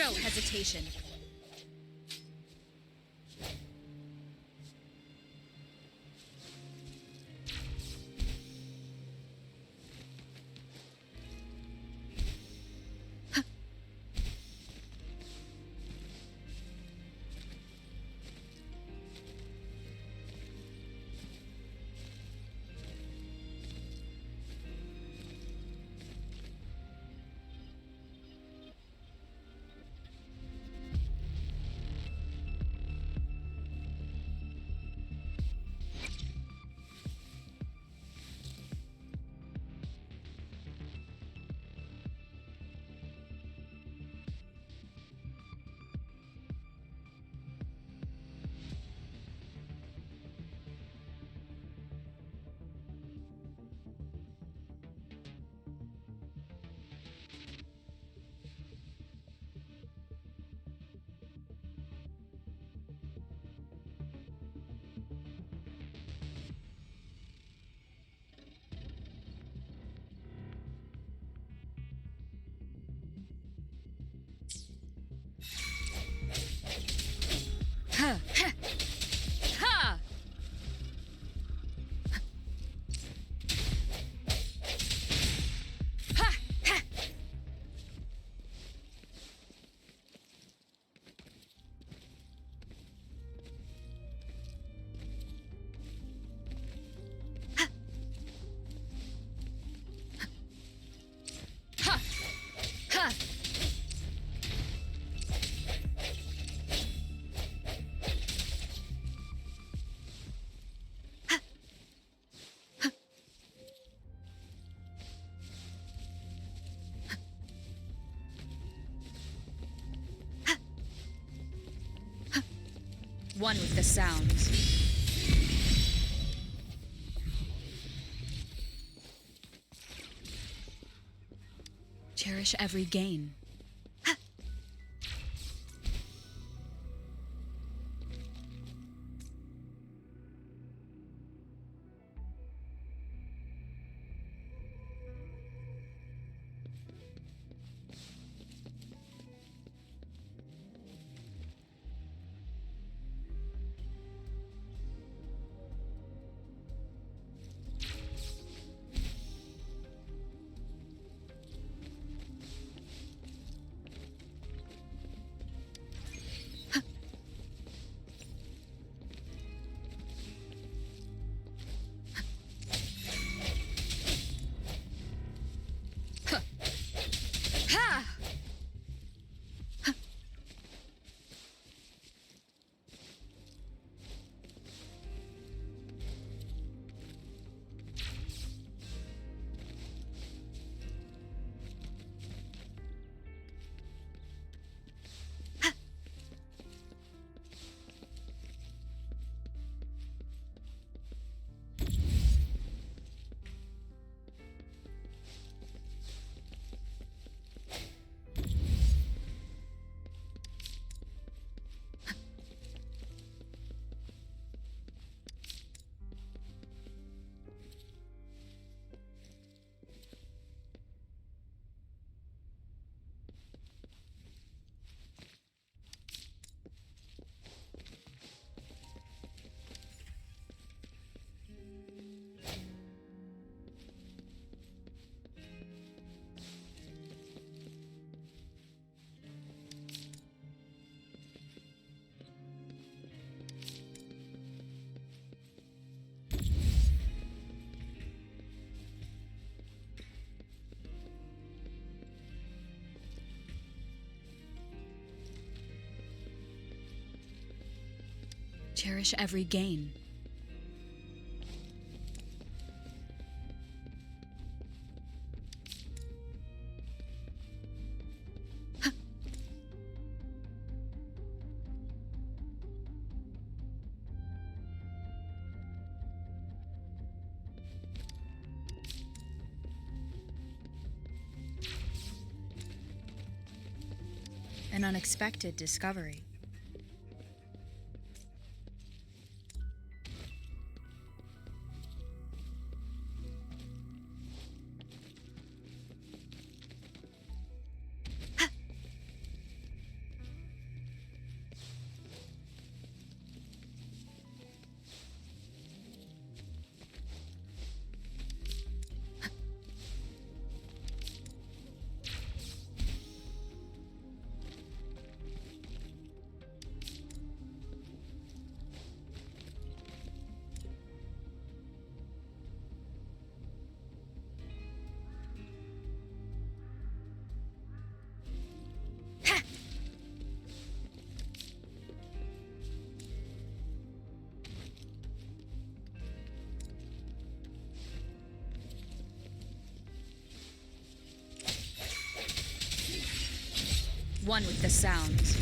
No hesitation. Ha! Ha! Ha! Ha! Ha! Ha! Ha! One with the sounds. Cherish every gain. Ha! Cherish every gain. An unexpected discovery. One with the sounds.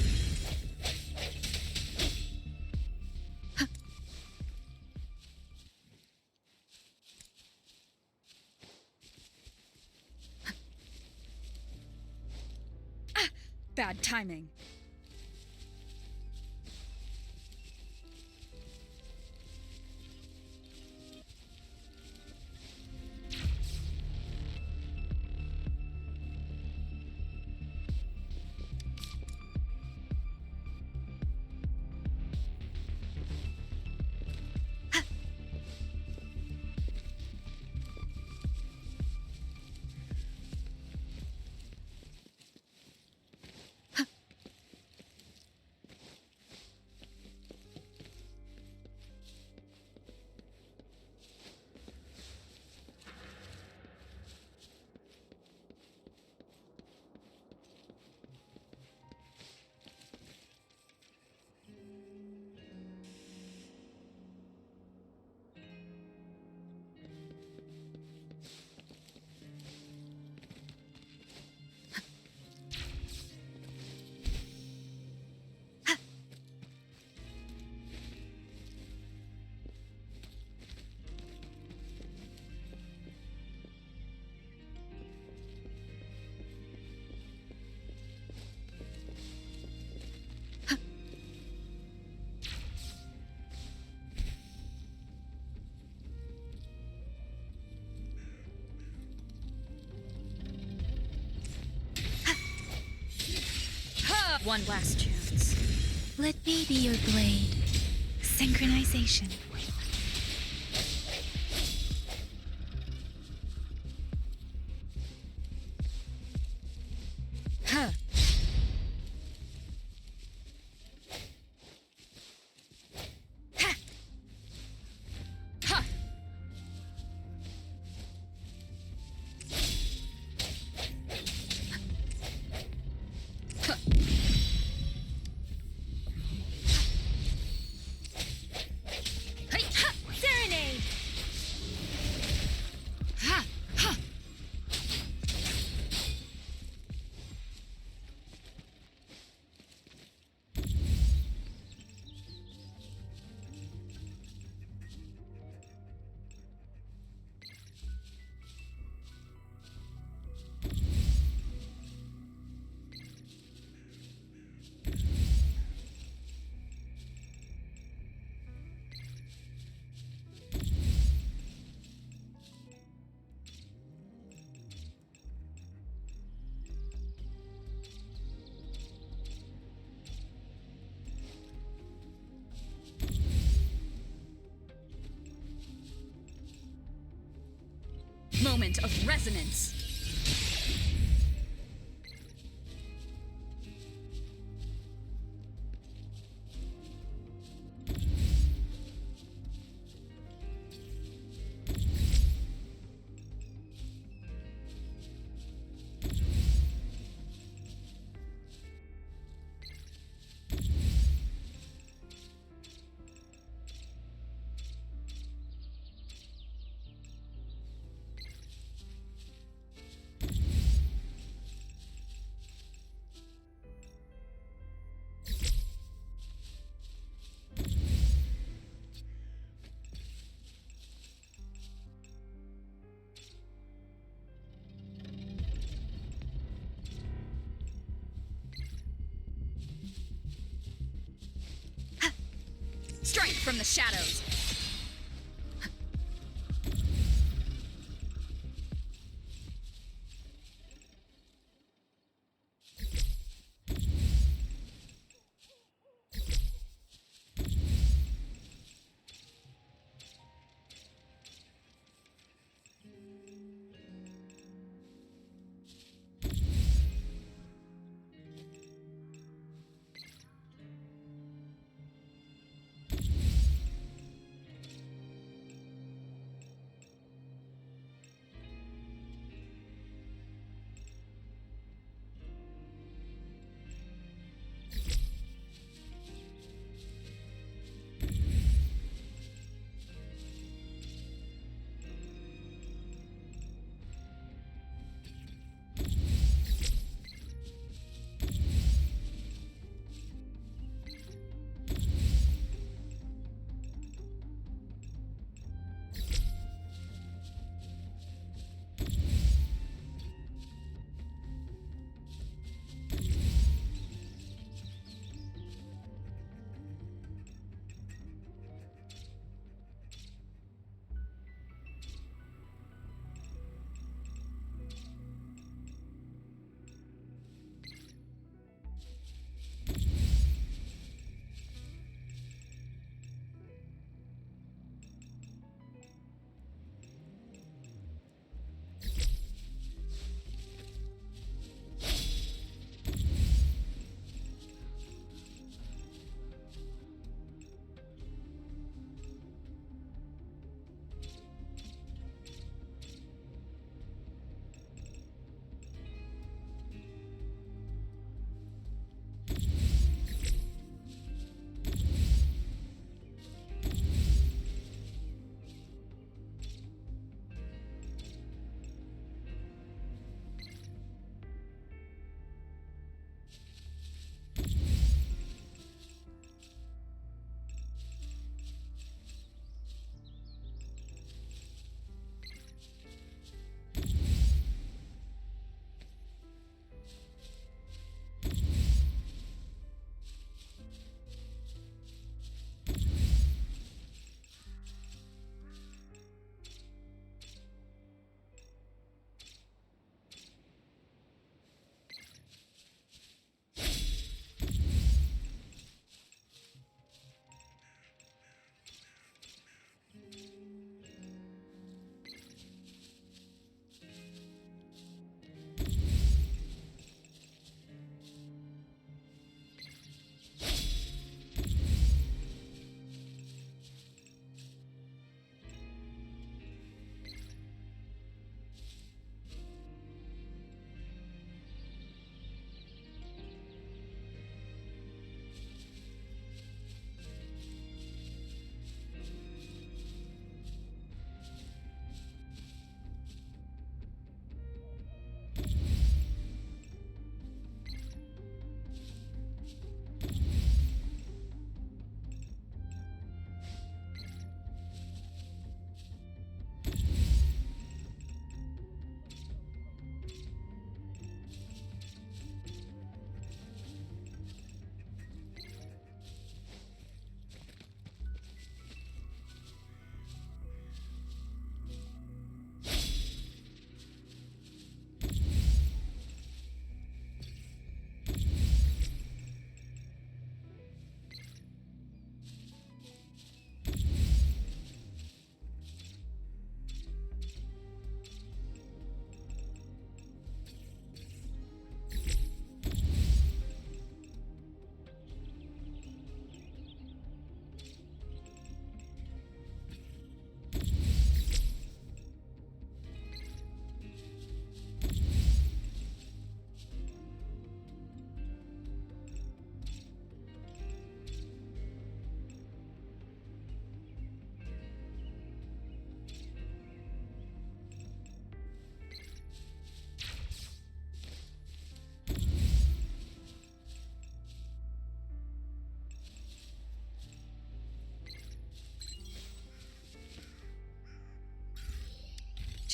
Bad timing. One last chance. Let me be your blade. Synchronization. Huh. Ha. Ha. Huh. Serenade! Ha. Ha. Moment of resonance. Strength from the shadows.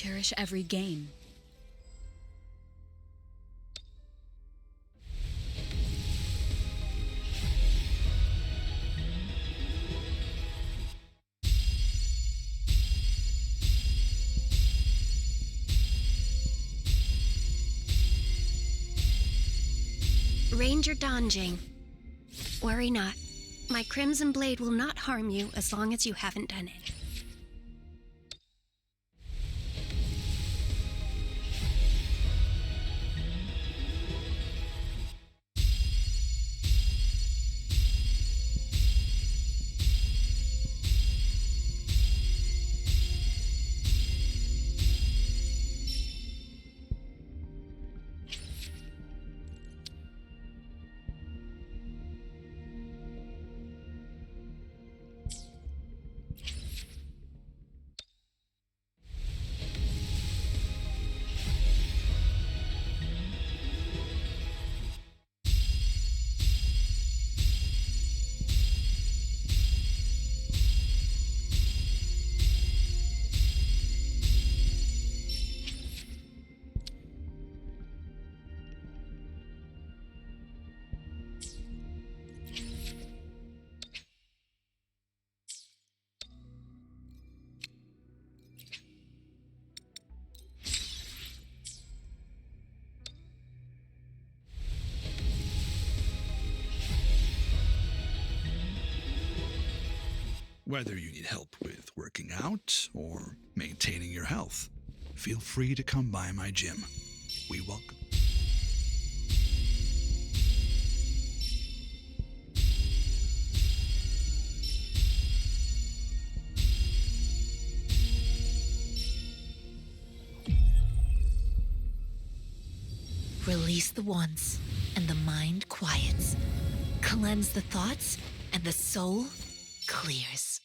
Cherish every gain. Ranger Donjing. Worry not. My Crimson Blade will not harm you as long as you haven't done it. Whether you need help with working out or maintaining your health, feel free to come by my gym. We welcome. Release the wants, and the mind quiets. Cleanse the thoughts, and the soul clears.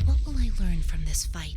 What will I learn from this fight?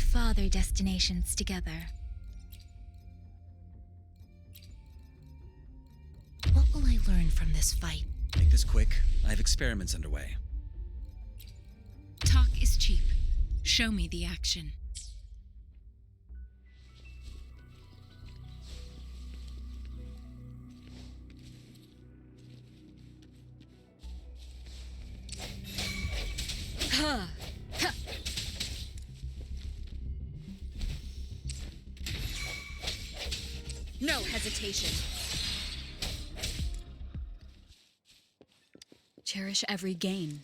father destinations together. What will I learn from this fight? Make this quick. I have experiments underway. Talk is cheap. Show me the action. Huh. Huh. No hesitation. Cherish every gain.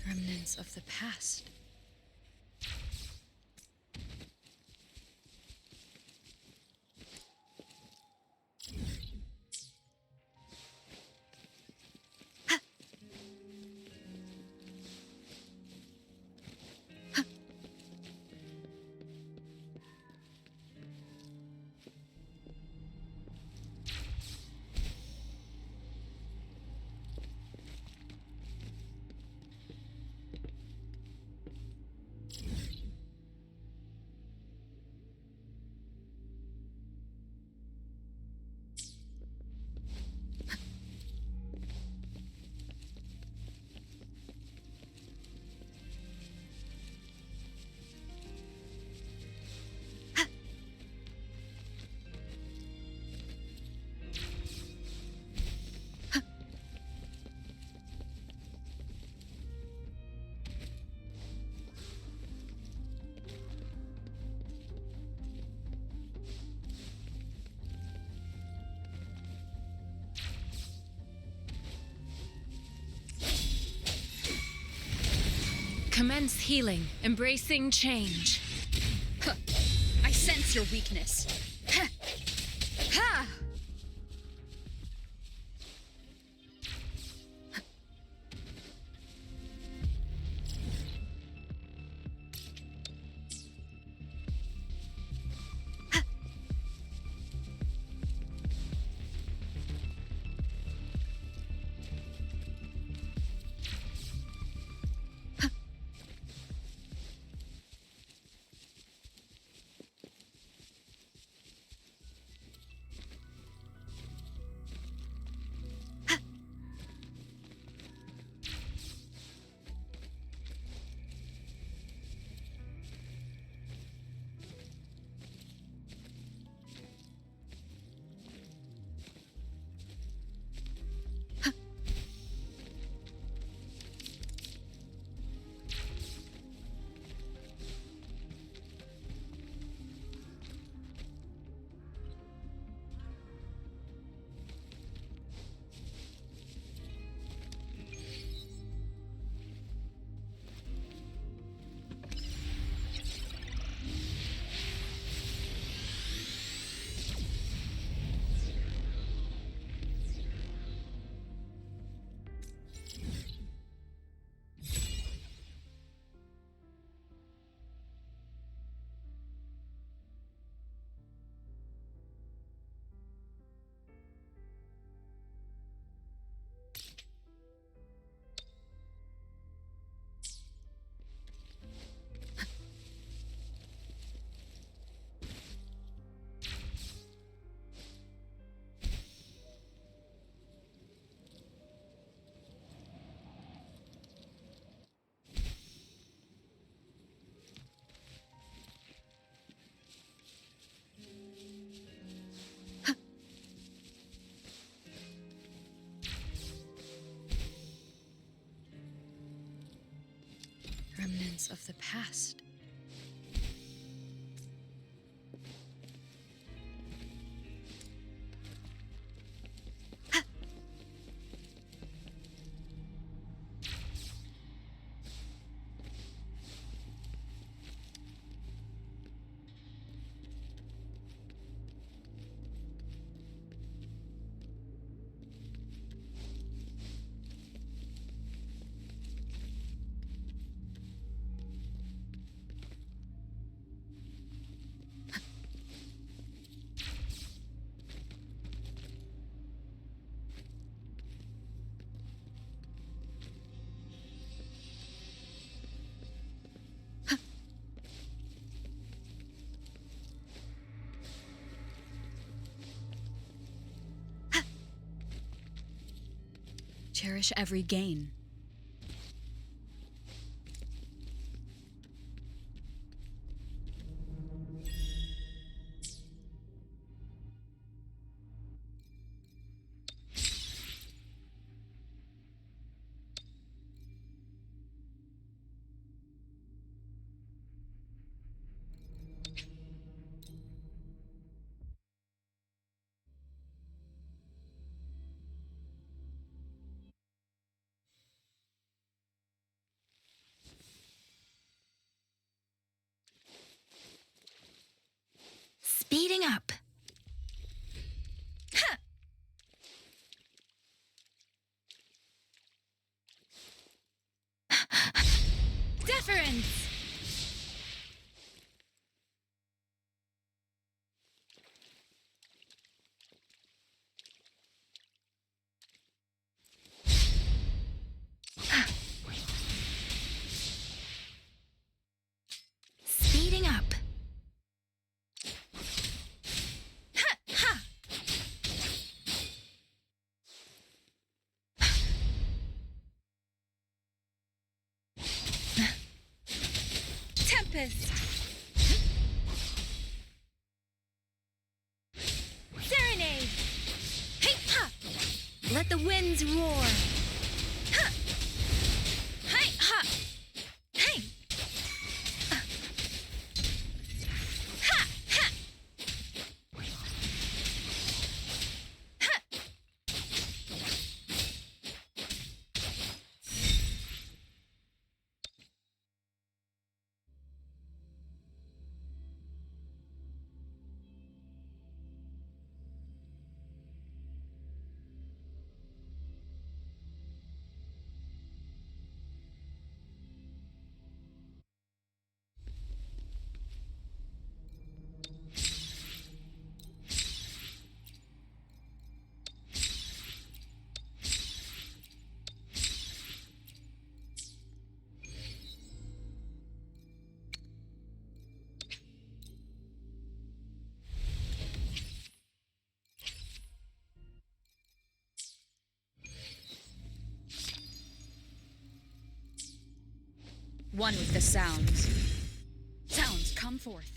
Remnants of the past. Commence healing, embracing change. Huh. I sense your weakness. Ha! Ha! remnants of the past. Cherish every gain. Speeding up. Deference! Speeding up. Tempest! Serenade! Hey, ha! Let the winds roar! Ha! Hey, ha! Hey! Ha! Ha! Ha! One with the sounds. Sounds, come forth.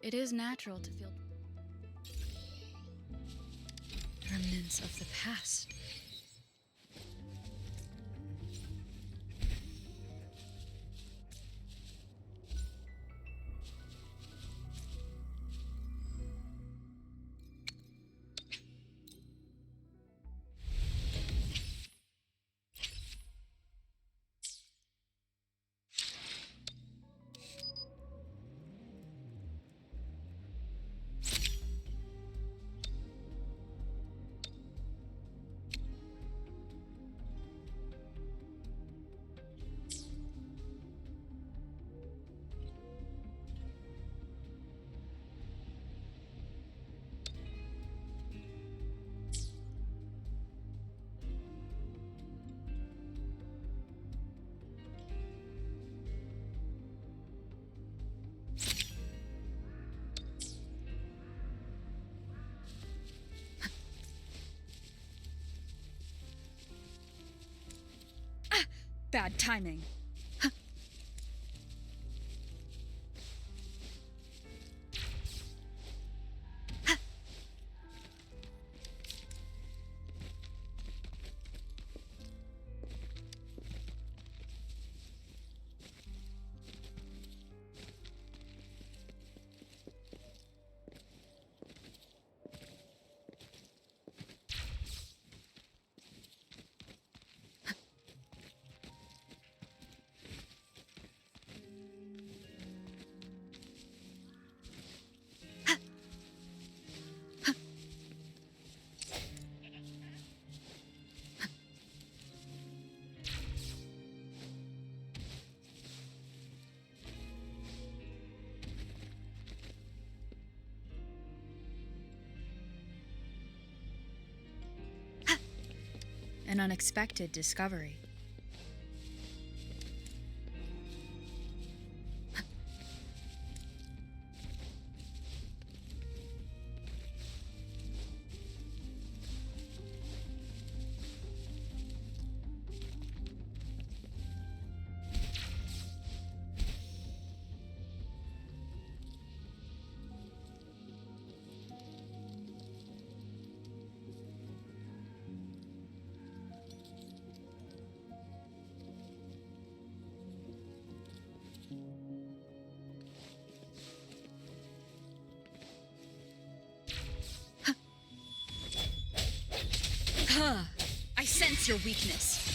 It is natural to feel remnants of the past. Bad timing. An unexpected discovery. I sense your weakness.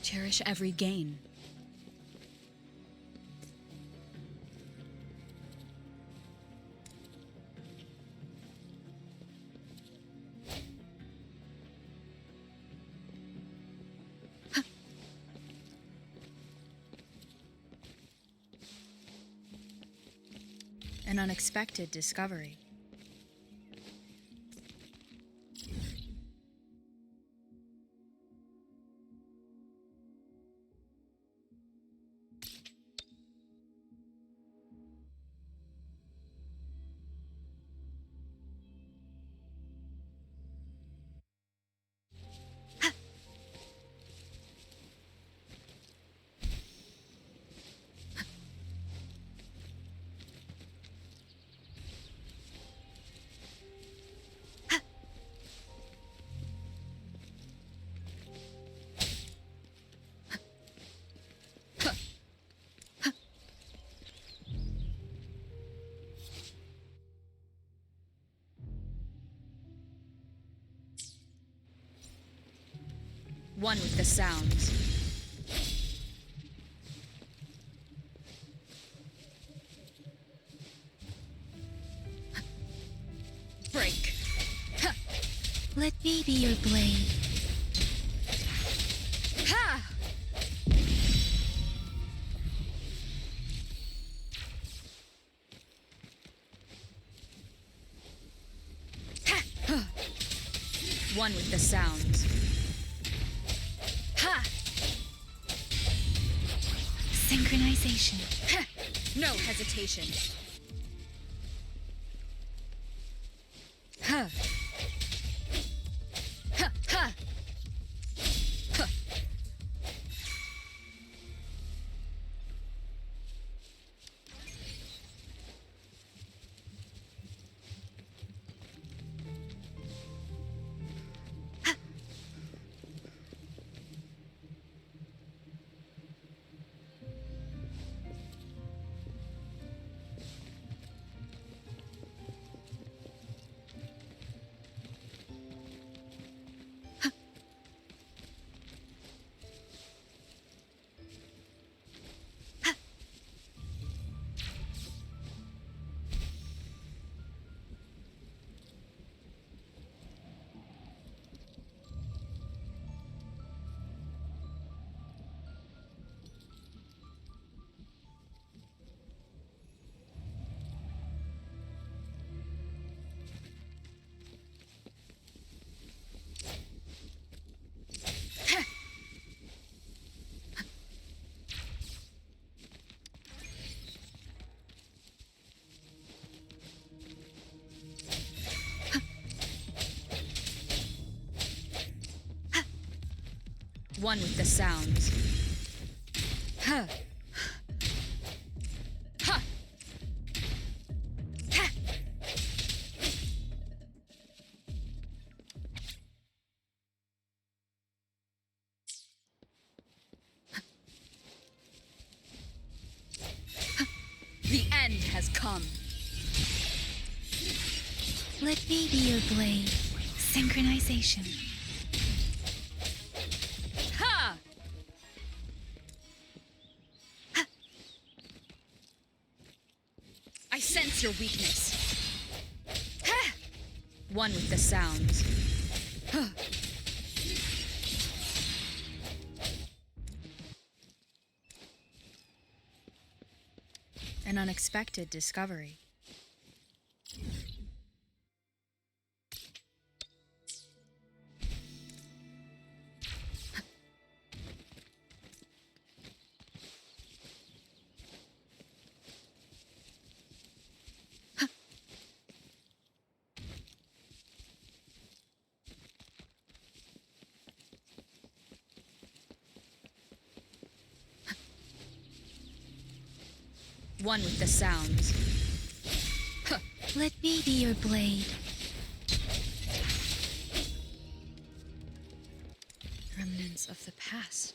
Cherish every gain. An unexpected discovery. One with the sounds. Break. Let me be your blade. Ha! One with the sounds. Ha! Synchronization. Ha! No hesitation. Ha! Ha! Ha! Ha! One with the sounds. Ha! Ha! Ha! The end has come. Let me be your blade. Synchronization. Ha! I sense your weakness. Ha! One with the sounds. Huh. An unexpected discovery. One with the sounds. Huh. Let me be your blade. Remnants of the past.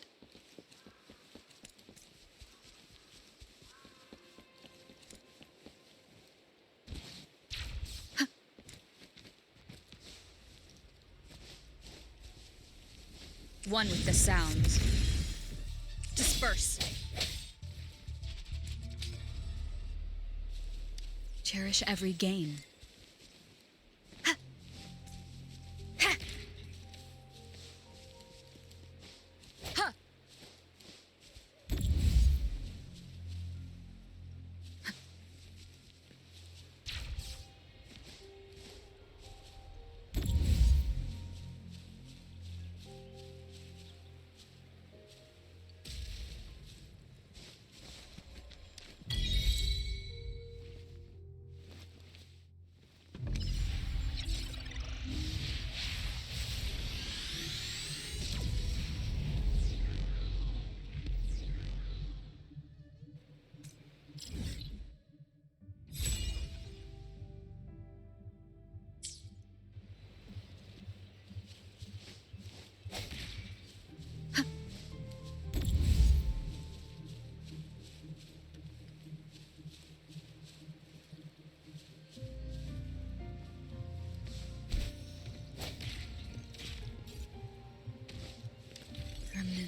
Huh. One with the sounds. Disperse. Cherish every gain. Ha! Ha! Ha!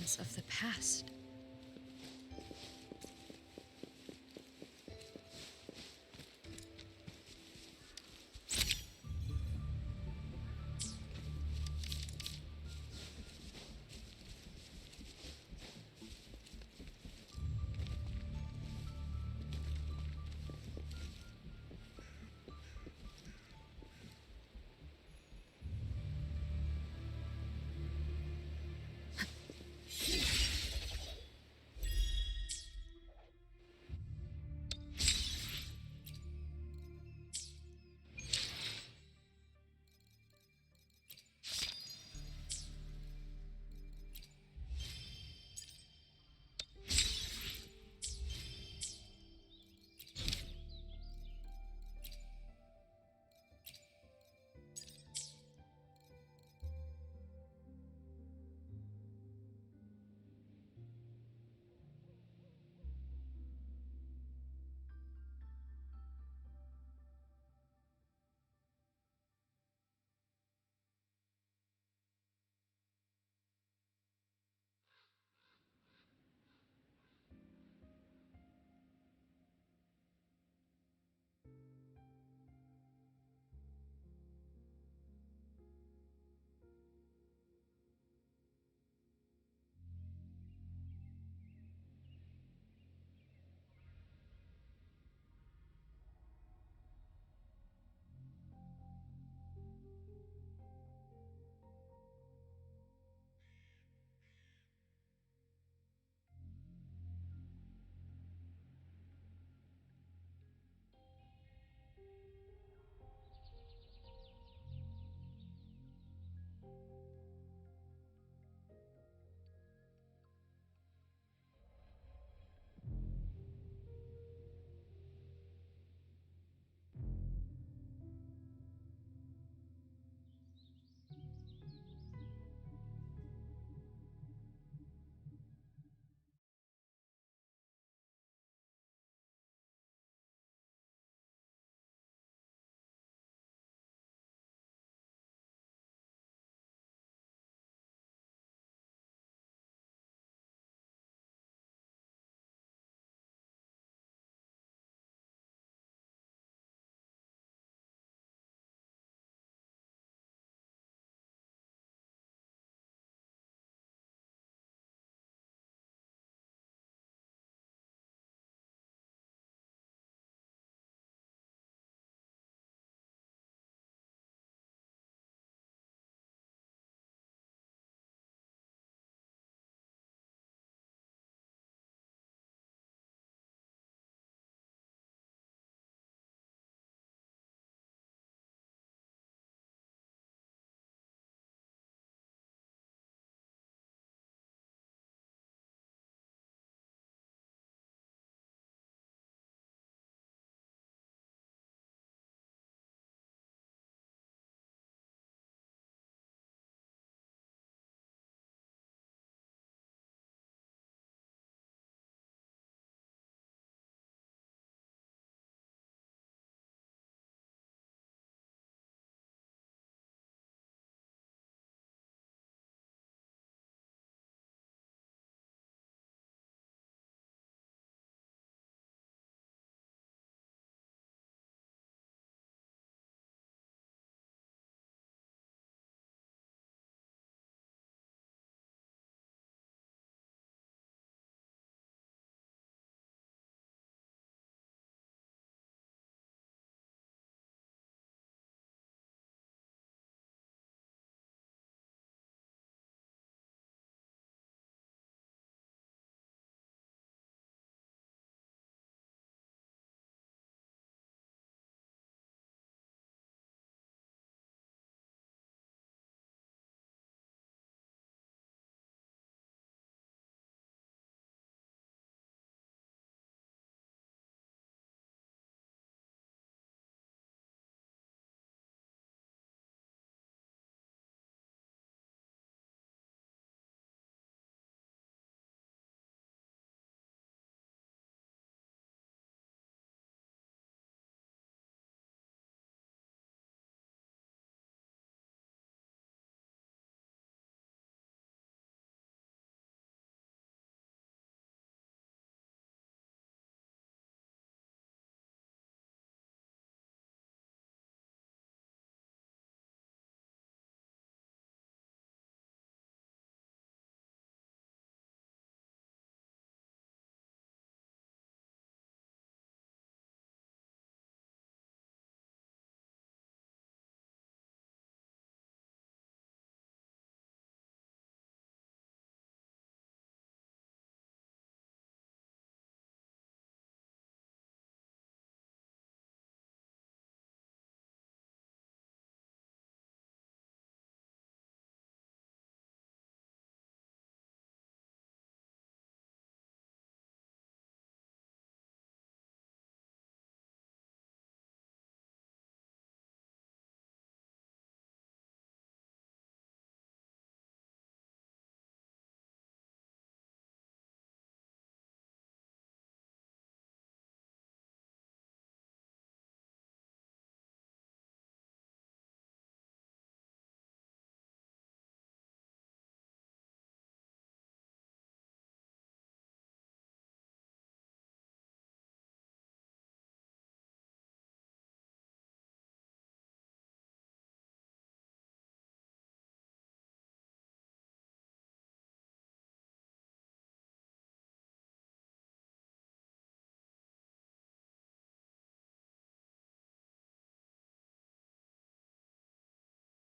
visions of the past.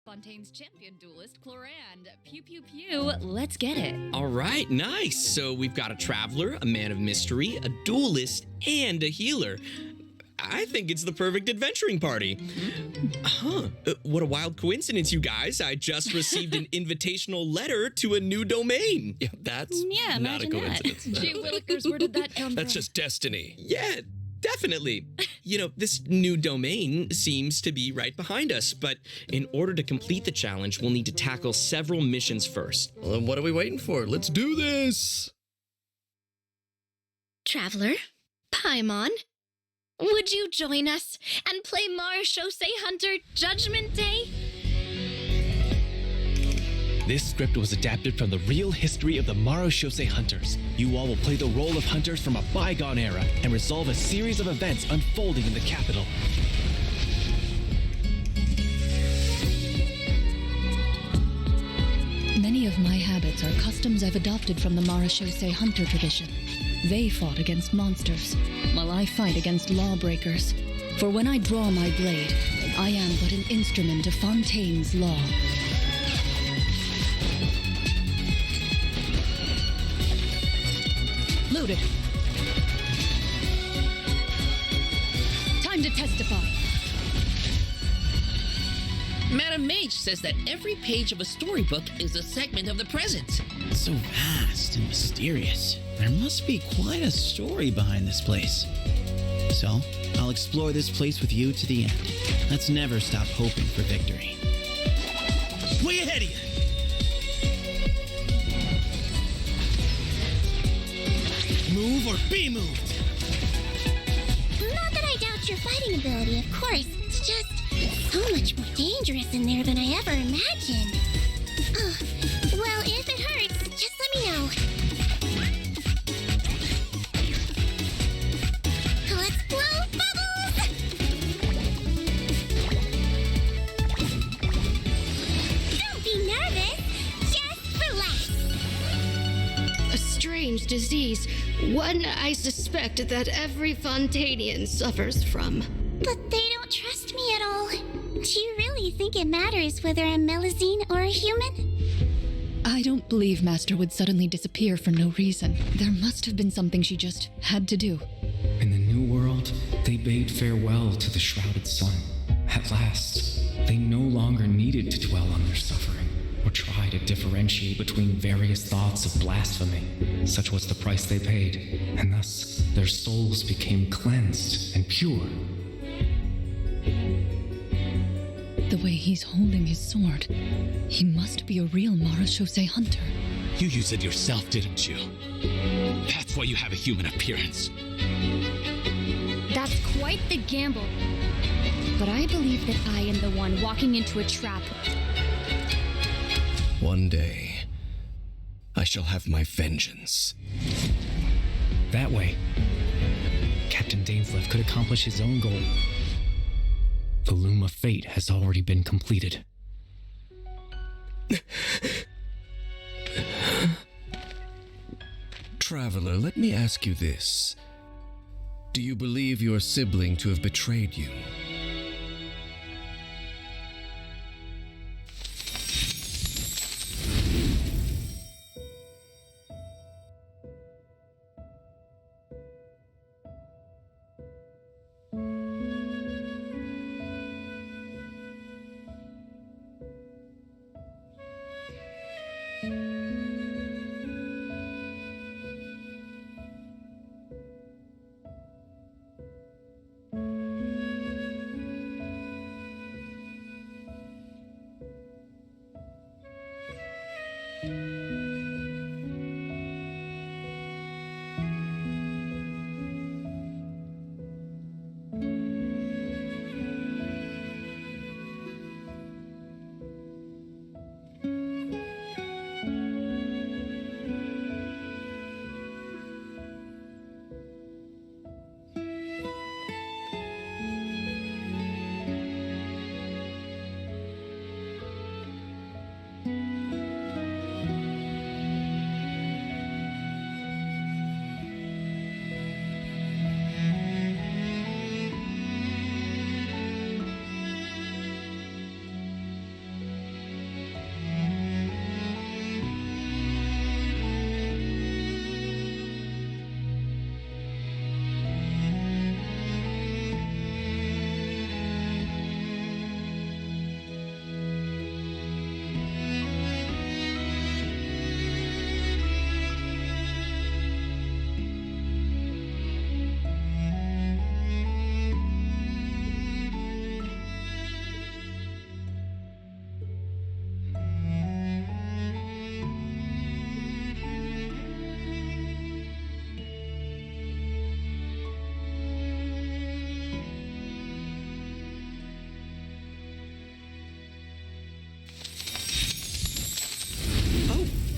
Fontaine's champion duelist, Clorand. Pew pew pew, let's get it. All right, nice. So we've got a traveler, a man of mystery, a duelist, and a healer. I think it's the perfect adventuring party. What a wild coincidence, you guys. I just received an invitational letter to a new domain. Yeah, that's Yeah, not a imagine coincidence. that. Gee willikers, where did that come That's from? just destiny. Yeah, definitely. You know, this new domain seems to be right behind us, but in order to complete the challenge, we'll need to tackle several missions first. Well, then what are we waiting for? Let's do this. Traveler, Paimon, would you join us and play Marechaussee Hunter Judgment Day? This script was adapted from the real history of the Marechaussee Hunters. You all will play the role of hunters from a bygone era and resolve a series of events unfolding in the capital. Many of my habits are customs I've adopted from the Marechaussee Hunter tradition. They fought against monsters, while I fight against lawbreakers. For when I draw my blade, I am but an instrument of Fontaine's law. Loaded. Time to testify. Madam Mage says that every page of a storybook is a segment of the present. So vast and mysterious. There must be quite a story behind this place. So, I'll explore this place with you to the end. Let's never stop hoping for victory. Way ahead of you! Move or be moved! Not that I doubt your fighting ability, of course. It's just so much more dangerous in there than I ever imagined. Well, if it hurts, just let me know. Let's blow bubbles! Don't be nervous. Just relax. A strange disease. One I suspect that every Fontainian suffers from. But they don't trust me at all. Do you really think it matters whether I'm Melusine or a human? I don't believe Master would suddenly disappear for no reason. There must have been something she just had to do. In the New World, they bade farewell to the shrouded sun. At last, they no longer needed to dwell on their suffering, or try to differentiate between various thoughts of blasphemy. Such was the price they paid, and thus their souls became cleansed and pure. The way he's holding his sword, he must be a real Marechaussee Hunter. You used it yourself, didn't you? That's why you have a human appearance. That's quite the gamble. But I believe that I am the one walking into a trap. One day, I shall have my vengeance. That way, Captain Dainsleif could accomplish his own goal. The loom of fate has already been completed. Traveler, let me ask you this. Do you believe your sibling to have betrayed you?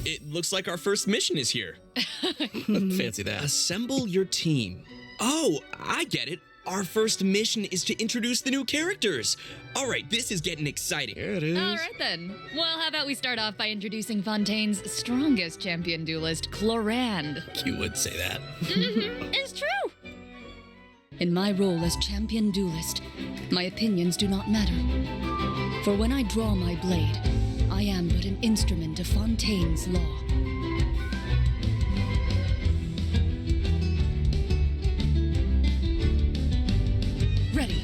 It looks like our first mission is here. Fancy that. Assemble your team. Oh, I get it. Our first mission is to introduce the new characters. All right, this is getting exciting. There it is. All right then. Well, how about we start off by introducing Fontaine's strongest champion duelist, Clorand. You would say that. It's true. In my role as champion duelist, my opinions do not matter. For when I draw my blade, I am but an instrument of Fontaine's law. Ready.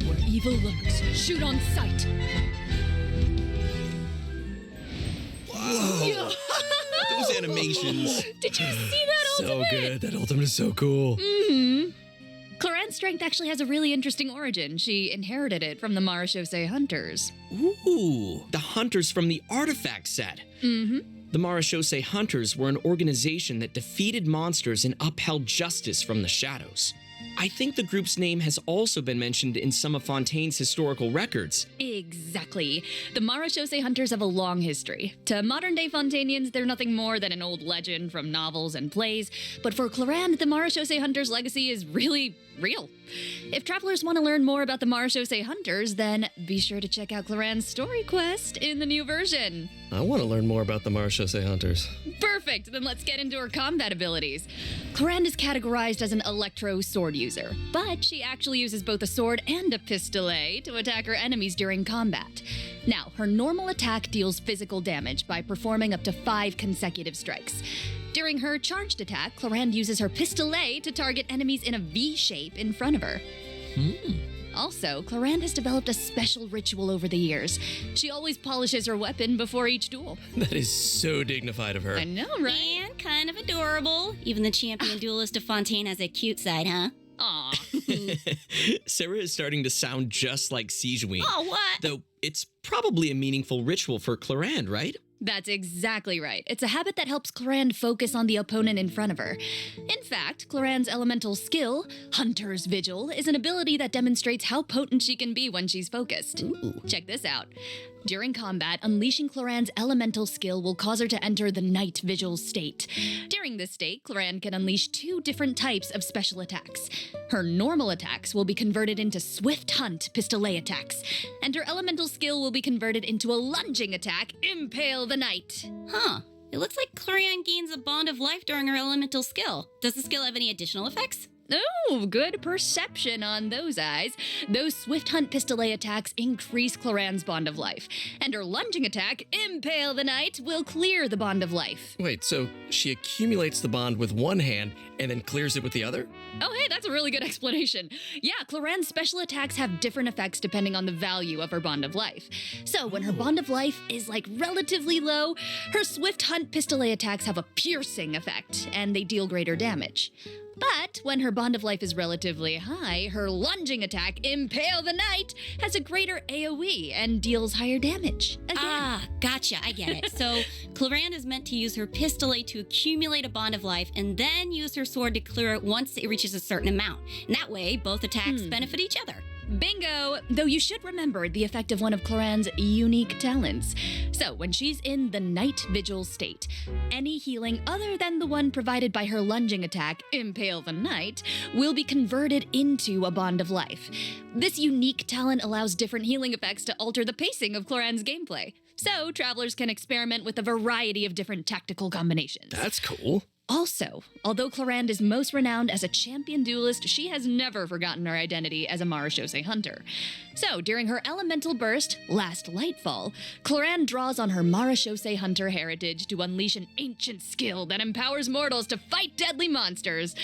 Where evil lurks, shoot on sight. Whoa. Those animations. Did you see that So ultimate? good. That ultimate is so cool. Clorand's strength actually has a really interesting origin. She inherited it from the Marashose hunters. Ooh, the hunters from the artifact set. The Marashose Hunters were an organization that defeated monsters and upheld justice from the shadows. I think the group's name has also been mentioned in some of Fontaine's historical records. Exactly. The Marashose hunters have a long history. To modern-day Fontainians, they're nothing more than an old legend from novels and plays, but for Clorand, the Marashose hunters' legacy is really real. If travelers want to learn more about the Marashose hunters, then be sure to check out Clorand's story quest in the new version. I want to learn more about the Marashose Hunters. Perfect! Then let's get into her combat abilities. Clorand is categorized as an electro sword user, but she actually uses both a sword and a pistolet to attack her enemies during combat. Now, her normal attack deals physical damage by performing up to 5 consecutive strikes. During her charged attack, Clorand uses her pistolet to target enemies in a V shape in front of her. Also, Clorand has developed a special ritual over the years. She always polishes her weapon before each duel. That is so dignified of her. I know, right? And kind of adorable. Even the champion duelist of Fontaine has a cute side, huh? Aw. Sarah is starting to sound just like Sijuin. Oh, what? Though it's probably a meaningful ritual for Clorand, right? That's exactly right. It's a habit that helps Clorand focus on the opponent in front of her. In fact, Clorand's elemental skill, Hunter's Vigil, is an ability that demonstrates how potent she can be when she's focused. Check this out. During combat, unleashing Clorand's elemental skill will cause her to enter the Night Vigil state. During this state, Clorand can unleash 2 different types of special attacks. Her normal attacks will be converted into Swift Hunt pistolet attacks, and her elemental skill will be converted into a lunging attack, Impale the Night. Huh. It looks like Clorand gains a bond of life during her elemental skill. Does the skill have any additional effects? Oh, good perception on those eyes. Those Swift Hunt pistolet attacks increase Clorand's bond of life, and her lunging attack, Impale the Night, will clear the bond of life. Wait, so she accumulates the bond with one hand and then clears it with the other? Oh, hey, that's a really good explanation. Yeah, Clorand's special attacks have different effects depending on the value of her bond of life. So when her bond of life is relatively low, her Swift Hunt pistolet attacks have a piercing effect, and they deal greater damage. But when her bond of life is relatively high, her lunging attack, Impale the Night, has a greater AoE and deals higher damage. Again. Ah, gotcha. I get it. So Clorand is meant to use her pistolet to accumulate a bond of life and then use her sword to clear it once it reaches a certain amount. And that way, both attacks benefit each other. Bingo! Though you should remember the effect of one of Clorand's unique talents. So, when she's in the Night Vigil state, any healing other than the one provided by her lunging attack, Impale the Night, will be converted into a bond of life. This unique talent allows different healing effects to alter the pacing of Clorand's gameplay. So, travelers can experiment with a variety of different tactical combinations. That's cool. Also, although Clorand is most renowned as a champion duelist, she has never forgotten her identity as a Marashose hunter. So, during her elemental burst, Last Lightfall, Clorand draws on her Marashose hunter heritage to unleash an ancient skill that empowers mortals to fight deadly monsters.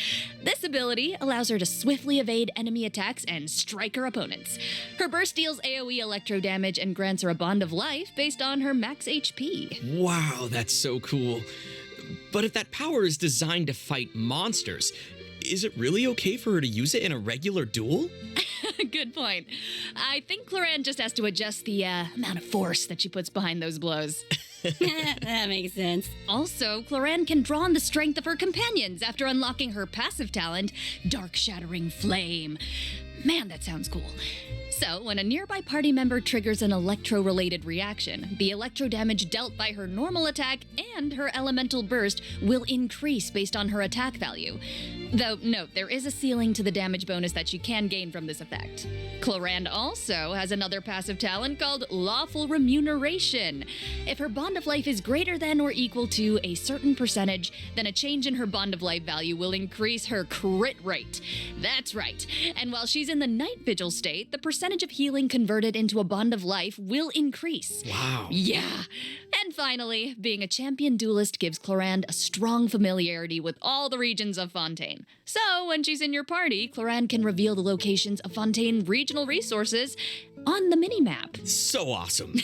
This ability allows her to swiftly evade enemy attacks and strike her opponents. Her burst deals AoE electro damage and grants her a bond of life based on her max HP. Wow, that's so cool. But if that power is designed to fight monsters, is it really okay for her to use it in a regular duel? Good point. I think Clorand just has to adjust the amount of force that she puts behind those blows. That makes sense. Also, Cloran can draw on the strength of her companions after unlocking her passive talent, Dark Shattering Flame. Man, that sounds cool. So, when a nearby party member triggers an electro-related reaction, the electro damage dealt by her normal attack and her elemental burst will increase based on her attack value. Though, note, there is a ceiling to the damage bonus that she can gain from this effect. Clorand also has another passive talent called Lawful Remuneration. If her Bond of Life is greater than or equal to a certain percentage, then a change in her Bond of Life value will increase her crit rate. That's right. And while she's in the Night Vigil state, the percentage of healing converted into a Bond of Life will increase. Wow. Yeah. And finally, being a champion duelist gives Clorand a strong familiarity with all the regions of Fontaine. So, when she's in your party, Clorand can reveal the locations of Fontaine regional resources on the minimap. So awesome.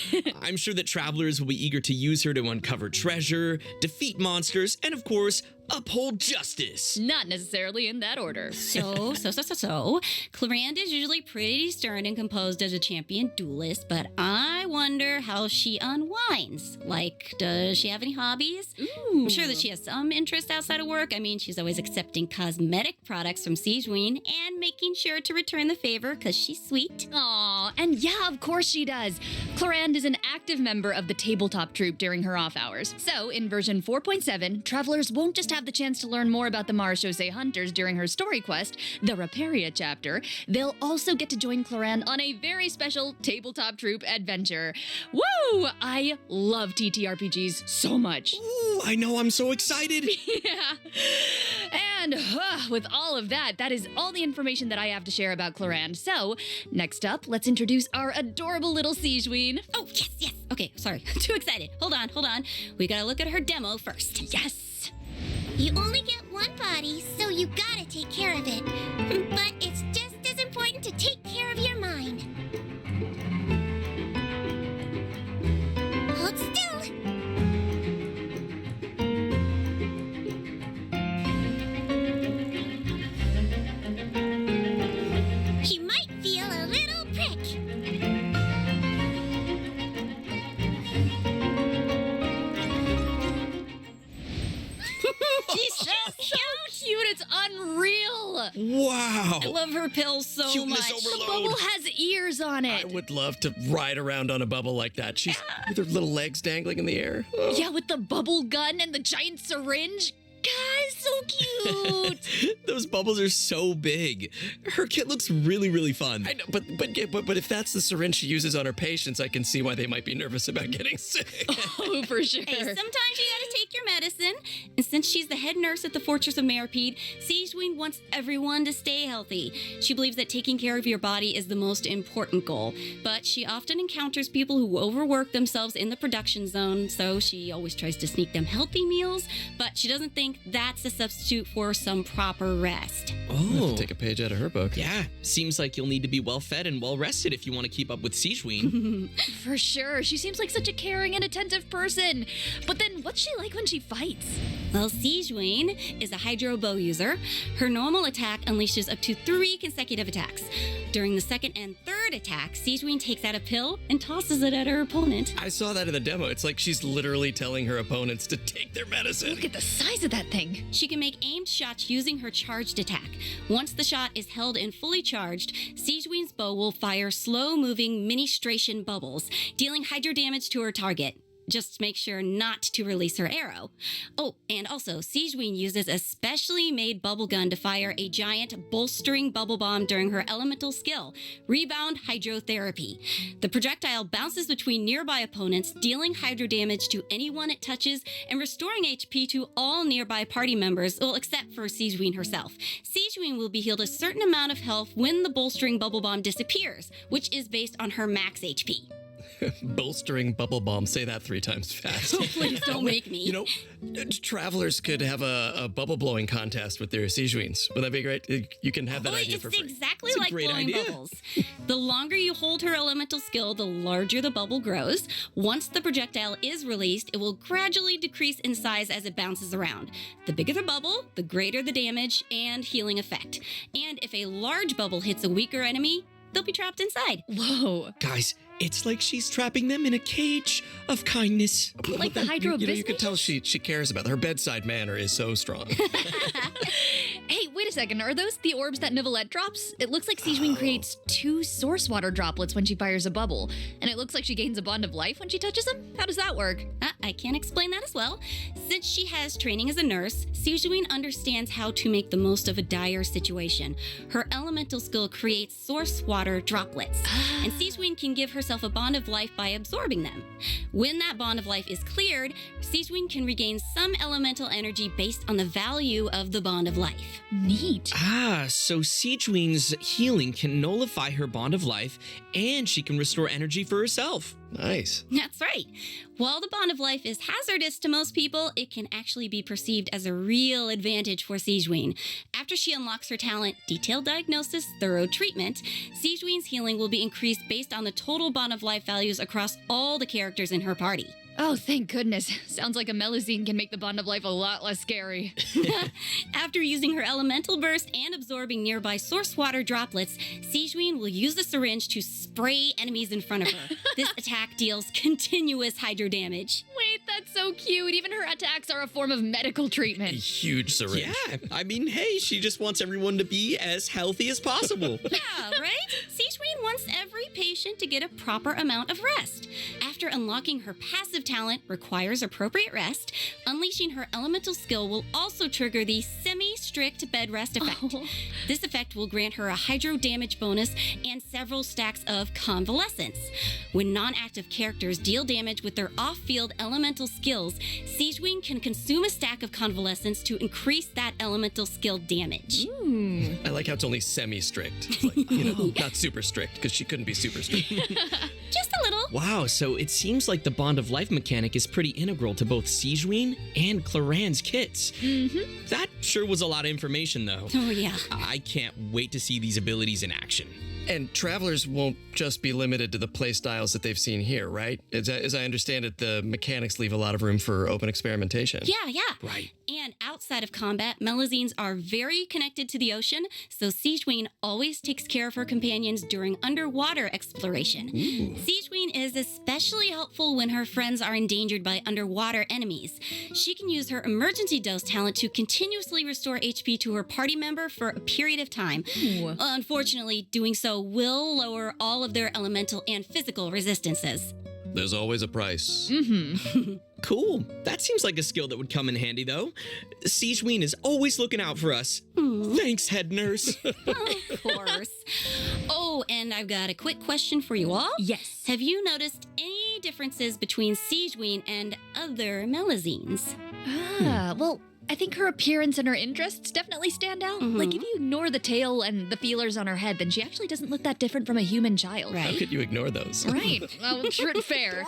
I'm sure that travelers will be eager to use her to uncover treasure, defeat monsters, and of course, uphold justice. Not necessarily in that order. So, Clorand is usually pretty stern and composed as a champion duelist, but I wonder how she unwinds. Like, does she have any hobbies? Ooh. I'm sure that she has some interest outside of work. I mean, she's always accepting cosmetic products from Sigewinne and making sure to return the favor because she's sweet. Aw, and yeah, of course she does. Clorand is an active member of the tabletop troupe during her off hours. So, in version 4.7, travelers won't just have the chance to learn more about the Marechaussee Hunters during her story quest, the Raparia chapter. They'll also get to join Clorand on a very special tabletop troupe adventure. Woo! I love TTRPGs so much. Ooh, I know, I'm so excited. Yeah. And with all of that, that is all the information that I have to share about Clorand. So, next up, let's introduce our adorable little Sigewinne. Oh, yes. Okay, sorry. Too excited. Hold on. We gotta look at her demo first. Yes. You only get one body, so you gotta take care of it. But it's just as important to take care of your mind. Hold still. You might feel a little prick. She's so cute. Cute, it's unreal. Wow. I love her pills so Cuteness much. overload. The bubble has ears on it. I would love to ride around on a bubble like that. She's with her little legs dangling in the air. Oh. Yeah, with the bubble gun and the giant syringe. Guys, so cute. Those bubbles are so big. Her kit looks really, really fun. I know, but if that's the syringe she uses on her patients, I can see why they might be nervous about getting sick. Oh, for sure. Hey, sometimes you gotta take your medicine. And since she's the head nurse at the Fortress of Meripede, Sigewinne wants everyone to stay healthy. She believes that taking care of your body is the most important goal. But she often encounters people who overwork themselves in the production zone, so she always tries to sneak them healthy meals, but she doesn't think that's a substitute for some proper rest. Oh. Take a page out of her book. Yeah, seems like you'll need to be well fed and well rested if you want to keep up with Sigewinne. For sure. She seems like such a caring and attentive person. But then what's she like when she fights? Well, Sigewinne is a hydro bow user. Her normal attack unleashes up to 3 consecutive attacks. During the second and third attack, Sigewinne takes out a pill and tosses it at her opponent. I saw that in the demo. It's like she's literally telling her opponents to take their medicine. Look at the size of that thing. She can make aimed shots using her charged attack. Once the shot is held and fully charged, Sigewinne's bow will fire slow-moving ministration bubbles, dealing hydro damage to her target. Just make sure not to release her arrow. Oh, and also, Sigewinne uses a specially made bubble gun to fire a giant bolstering bubble bomb during her elemental skill, Rebound Hydrotherapy. The projectile bounces between nearby opponents, dealing hydro damage to anyone it touches and restoring HP to all nearby party members, well, except for Sigewinne herself. Sigewinne will be healed a certain amount of health when the bolstering bubble bomb disappears, which is based on her max HP. Bolstering bubble bomb. Say that 3 times fast. Please don't make me. You know, travelers could have a bubble blowing contest with their Sigewinnes. Would that be great? You can have that idea for free. It's exactly It's a like great blowing idea. bubbles. The longer you hold her elemental skill, the larger the bubble grows. Once the projectile is released, it will gradually decrease in size as it bounces around. The bigger the bubble, the greater the damage and healing effect. And if a large bubble hits a weaker enemy, they'll be trapped inside. Whoa. Guys, It's like she's trapping them in a cage of kindness. Like the hydro you business? can tell she cares about them. Her bedside manner is so strong. Hey, wait a second. Are those the orbs that Nivelette drops? It looks like Sijuin creates 2 source water droplets when she fires a bubble. And it looks like she gains a bond of life when she touches them? How does that work? I can explain that as well. Since she has training as a nurse, Sijuin understands how to make the most of a dire situation. Her elemental skill creates source water droplets, and Sijuin can give herself a bond of life by absorbing them. When that bond of life is cleared, Sijuin can regain some elemental energy based on the value of the bond of life. Neat. So Sijuin's healing can nullify her bond of life, and she can restore energy for herself. Nice. That's right. While the bond of life is hazardous to most people, it can actually be perceived as a real advantage for Sijuin. After she unlocks her talent, Detailed Diagnosis, Thorough Treatment, Sijuin's healing will be increased based on the total bond of life values across all the characters in her party. Oh, thank goodness. Sounds like a Melusine can make the bond of life a lot less scary. After using her elemental burst and absorbing nearby source water droplets, Sijuin will use the syringe to spray enemies in front of her. This attack deals continuous hydro damage. Wait, that's so cute. Even her attacks are a form of medical treatment. Huge syringe. Yeah, I mean, hey, she just wants everyone to be as healthy as possible. Yeah, right? Sijuin wants every patient to get a proper amount of rest. After unlocking her passive talent requires appropriate rest, unleashing her elemental skill will also trigger the semi-strict bed rest effect. Oh. This effect will grant her a hydro damage bonus and several stacks of convalescence. When non-active characters deal damage with their off-field elemental skills, Sijuin can consume a stack of convalescence to increase that elemental skill damage. Ooh. I like how it's only semi-strict. It's like, not super strict, because she couldn't be super strict. Just a little. Wow, so it seems like the bond of life mechanic is pretty integral to both Sijuin and Claran's kits. Mm-hmm. That sure was a lot of information, though. Oh, yeah. I can't wait to see these abilities in action. And travelers won't just be limited to the playstyles that they've seen here, right? As I understand it, the mechanics leave a lot of room for open experimentation. Yeah. Right. And outside of combat, Melusines are very connected to the ocean, so Sijuin always takes care of her companions during underwater exploration. Sijuin is especially helpful when her friends are endangered by underwater enemies. She can use her emergency dose talent to continuously restore HP to her party member for a period of time. Ooh. Unfortunately, doing so will lower all of their elemental and physical resistances. There's always a price. Mm-hmm. Cool. That seems like a skill that would come in handy, though. Sijuin is always looking out for us. Thanks, head nurse. Of course. Oh, and I've got a quick question for you all. Yes. Have you noticed any differences between Sijuin and other Melusines? Well, I think her appearance and her interests definitely stand out. Like, if you ignore the tail and the feelers on her head, then she actually doesn't look that different from a human child. How could you ignore those? Right. Well, true and fair.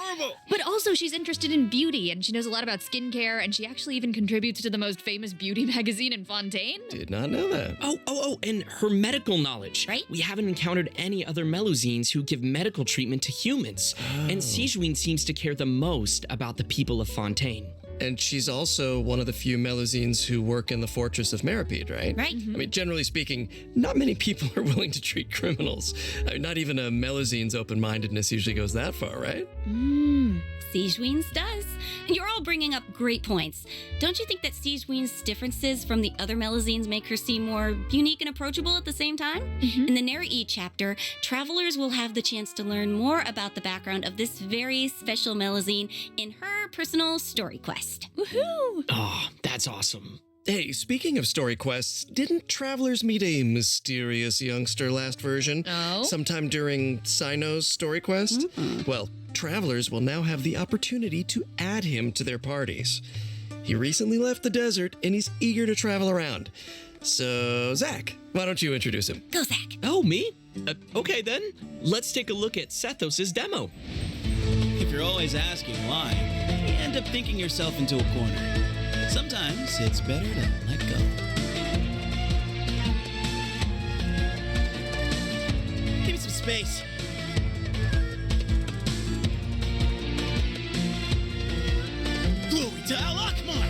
But also, she's interested in beauty, and she knows a lot about skincare, and she actually even contributes to the most famous beauty magazine in Fontaine. Did not know that. Oh, and her medical knowledge. Right. We haven't encountered any other Melusines who give medical treatment to humans. And Sijuin seems to care the most about the people of Fontaine. And she's also one of the few Melusines who work in the Fortress of Meripede, right? Right. I mean, generally speaking, not many people are willing to treat criminals. I mean, not even a Melusine's open-mindedness usually goes that far, right? Sijuin's does. And you're all bringing up great points. Don't you think that Sijuin's differences from the other Melusines make her seem more unique and approachable at the same time? In the Neri chapter, travelers will have the chance to learn more about the background of this very special Melusine in her personal story quest. Woohoo! Oh, that's awesome. Hey, speaking of story quests, didn't travelers meet a mysterious youngster last version? Oh? Sometime during Sino's story quest? Well, travelers will now have the opportunity to add him to their parties. He recently left the desert and he's eager to travel around. So, Zach, why don't you introduce him? Go, Zach. Oh, me? Okay, then. Let's take a look at Sethos' demo. If you're always asking why, you end up thinking yourself into a corner. Sometimes it's better to let go. Give me some space. Glory to Al-Akmar!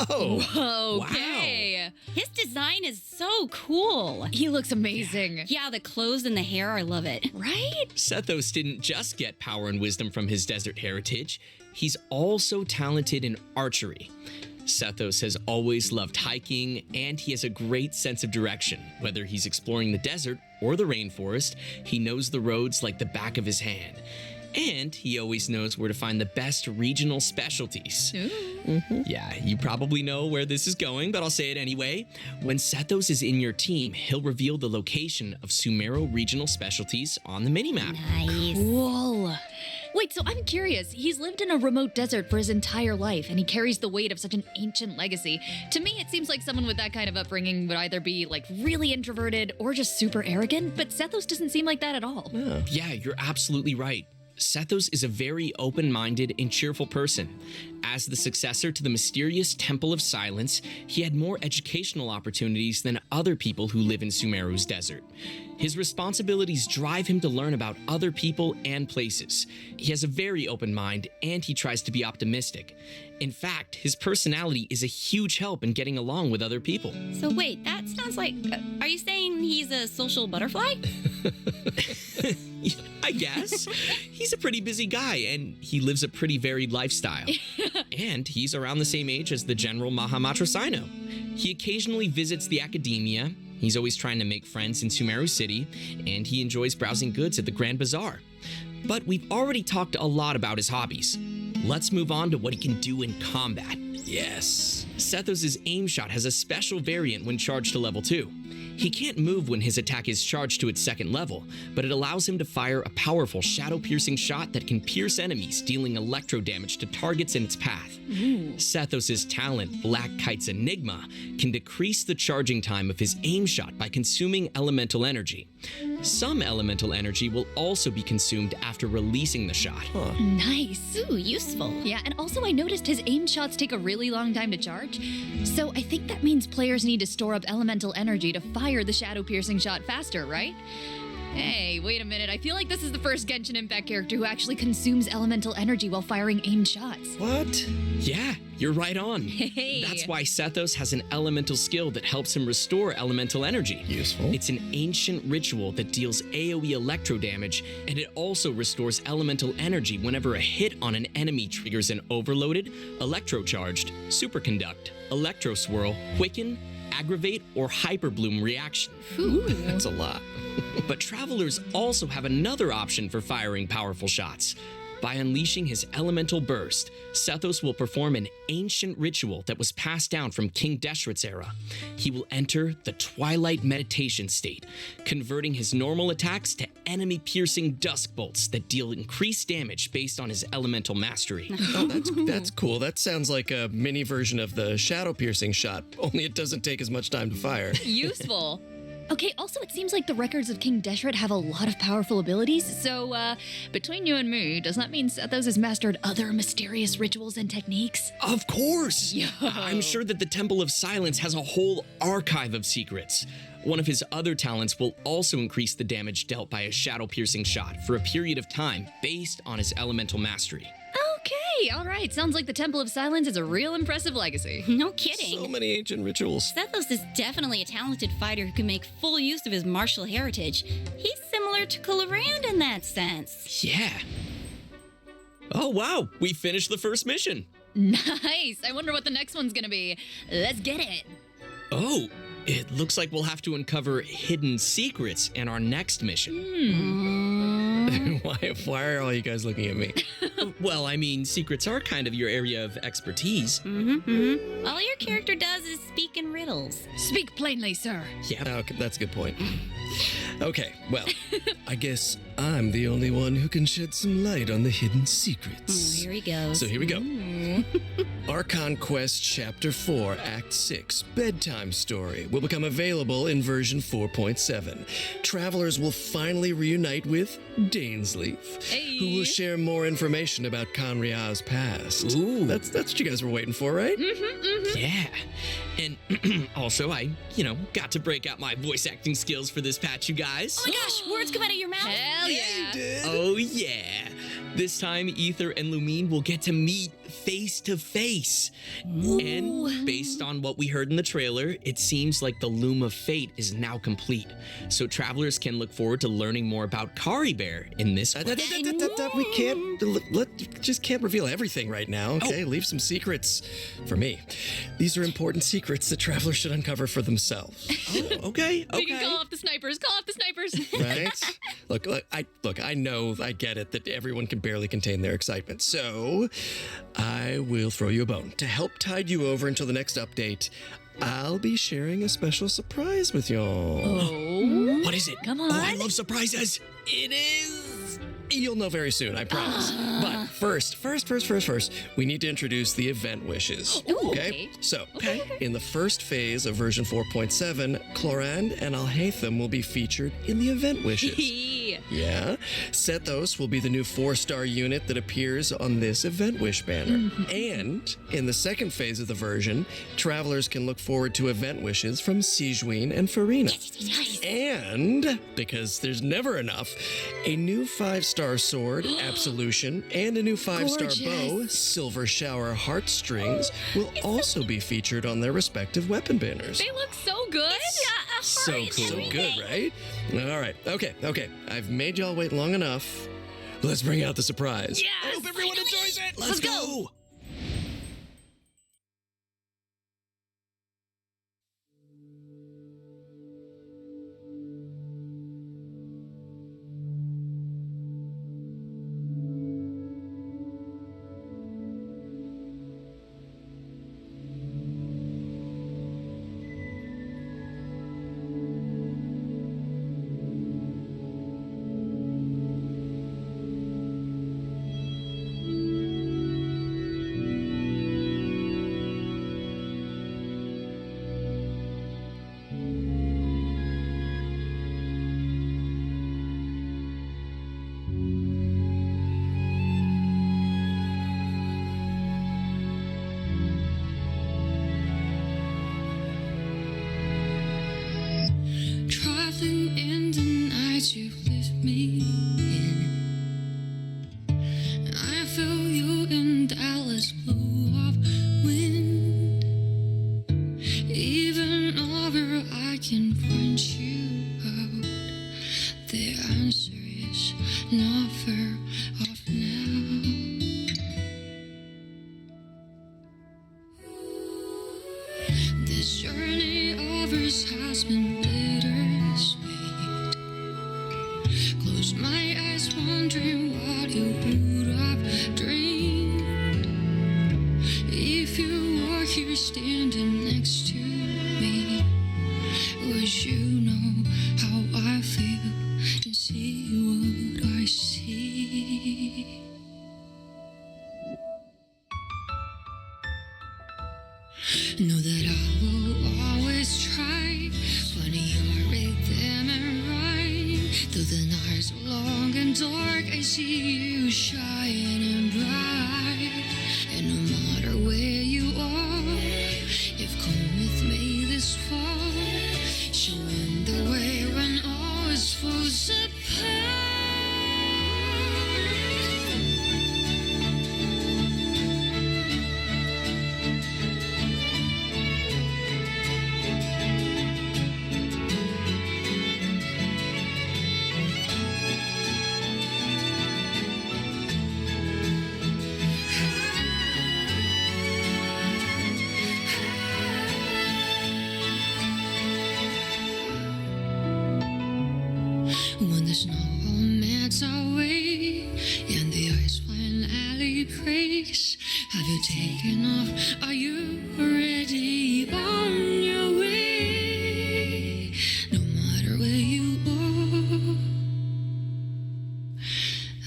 Whoa! Okay. His design is so cool. He looks amazing. Yeah, the clothes and the hair, I love it. Right? Sethos didn't just get power and wisdom from his desert heritage, he's also talented in archery. Sethos has always loved hiking, and he has a great sense of direction. Whether he's exploring the desert or the rainforest, he knows the roads like the back of his hand. And he always knows where to find the best regional specialties. Yeah, you probably know where this is going, but I'll say it anyway. When Sethos is in your team, he'll reveal the location of Sumeru regional specialties on the minimap. Nice. Cool. Wait, so I'm curious. He's lived in a remote desert for his entire life, and he carries the weight of such an ancient legacy. To me, it seems like someone with that kind of upbringing would either be, like, really introverted or just super arrogant, but Sethos doesn't seem like that at all. Yeah, you're absolutely right. Sethos is a very open-minded and cheerful person. As the successor to the mysterious Temple of Silence, he had more educational opportunities than other people who live in Sumeru's desert. His responsibilities drive him to learn about other people and places. He has a very open mind, and he tries to be optimistic. In fact, his personality is a huge help in getting along with other people. So wait, that sounds like... are you saying he's a social butterfly? I guess. He's a pretty busy guy, and he lives a pretty varied lifestyle. And he's around the same age as the General Mahamatra Sino. He occasionally visits the academia. He's always trying to make friends in Sumeru City, and he enjoys browsing goods at the Grand Bazaar. But we've already talked a lot about his hobbies. Let's move on to what he can do in combat. Yes. Sethos' aim shot has a special variant when charged to level 2. He can't move when his attack is charged to its second level, but it allows him to fire a powerful shadow-piercing shot that can pierce enemies, dealing electro damage to targets in its path. Sethos' talent, Black Kite's Enigma, can decrease the charging time of his aim shot by consuming elemental energy. Some elemental energy will also be consumed after releasing the shot. Nice. Ooh, useful. Yeah, and also I noticed his aim shots take a really long time to charge. So I think that means players need to store up elemental energy to fire the shadow-piercing shot faster, right? Hey, wait a minute. I feel like this is the first Genshin Impact character who actually consumes elemental energy while firing aimed shots. What? Yeah, you're right on. Hey. That's why Sethos has an elemental skill that helps him restore elemental energy. Useful. It's an ancient ritual that deals AoE electro damage, and it also restores elemental energy whenever a hit on an enemy triggers an overloaded, electrocharged, superconduct, electro swirl, quicken, aggravate, or hyperbloom reaction. Ooh, that's a lot. But travelers also have another option for firing powerful shots. By unleashing his elemental burst, Sethos will perform an ancient ritual that was passed down from King Deshret's era. He will enter the Twilight Meditation state, converting his normal attacks to enemy-piercing dusk bolts that deal increased damage based on his elemental mastery. Oh, that's cool. That sounds like a mini version of the shadow-piercing shot, only it doesn't take as much time to fire. Useful. Okay, also it seems like the records of King Deshret have a lot of powerful abilities, so between you and me, does that mean Sethos has mastered other mysterious rituals and techniques? Of course! I'm sure that the Temple of Silence has a whole archive of secrets. One of his other talents will also increase the damage dealt by a shadow-piercing shot for a period of time based on his elemental mastery. Okay, all right. Sounds like the Temple of Silence is a real impressive legacy. No kidding. So many ancient rituals. Sethos is definitely a talented fighter who can make full use of his martial heritage. He's similar to Colorand in that sense. Yeah. Oh, wow. We finished the first mission. Nice. I wonder what the next one's gonna be. Let's get it. Oh, it looks like we'll have to uncover hidden secrets in our next mission. Why are all you guys looking at me? Well, I mean, secrets are kind of your area of expertise. All your character does is speak in riddles. Speak plainly, sir. Yeah. Okay, that's a good point. Okay, well, I guess I'm the only one who can shed some light on the hidden secrets. Here he goes. So here we go. Archon Quest Chapter 4, Act 6, Bedtime Story will become available in version 4.7. Travelers will finally reunite with Dainsleaf, who will share more information about Conria's past. Ooh. That's what you guys were waiting for, right? Yeah. And also, I, got to break out my voice acting skills for this patch, you guys. Oh my gosh, words come out of your mouth. Hell yeah. You did. Oh, yeah. This time, Ether and Lumine will get to meet face to face. And based on what we heard in the trailer, it seems like the Loom of Fate is now complete. So travelers can look forward to learning more about Kari Bear in this quest. We just can't reveal everything right now, okay? Leave some secrets for me. These are important secrets that travelers should uncover for themselves. Okay. We can call off the snipers. Call off the snipers. Right? I know, I get it that everyone can barely contain their excitement. So I will throw you a bone. To help tide you over until the next update, I'll be sharing a special surprise with y'all. Oh. What is it? Come on. Oh, I love surprises. It is. You'll know very soon, I promise. But first, we need to introduce the event wishes. Ooh, okay? So, in the first phase of version 4.7, Clorand and Alhaitham will be featured in the event wishes. Yeah. Sethos will be the new 4-star unit that appears on this event wish banner. And in the second phase of the version, travelers can look forward to event wishes from Sigewinne and Farina. And, because there's never enough, a new 5-star sword, Absolution, and a new 5-star bow, Silver Shower Heartstrings, will also be featured on their respective weapon banners. They look so good. So cool. So good, right? All right. Okay. I've made y'all wait long enough. Let's bring out the surprise. Yes! I hope everyone enjoys it. Let's go. Traveling in the night you lift me in. I feel you in Dallas blue of wind. Even over I can point you out. The answer is not far off now. This journey of ours has been bittersweet. Close my eyes, wondering what you would have dreamed if you were here standing next to me. Would you know how I feel and see what I see? Know that I will always try, finding your rhythm and rhyme. Though the nights are long and dark, I see you shining bright. And no matter where you are, you've come with me this far, showing the way when all is falls apart. When the snow melts away and the ice finally breaks, have you taken off? Are you already on your way? No matter where you are,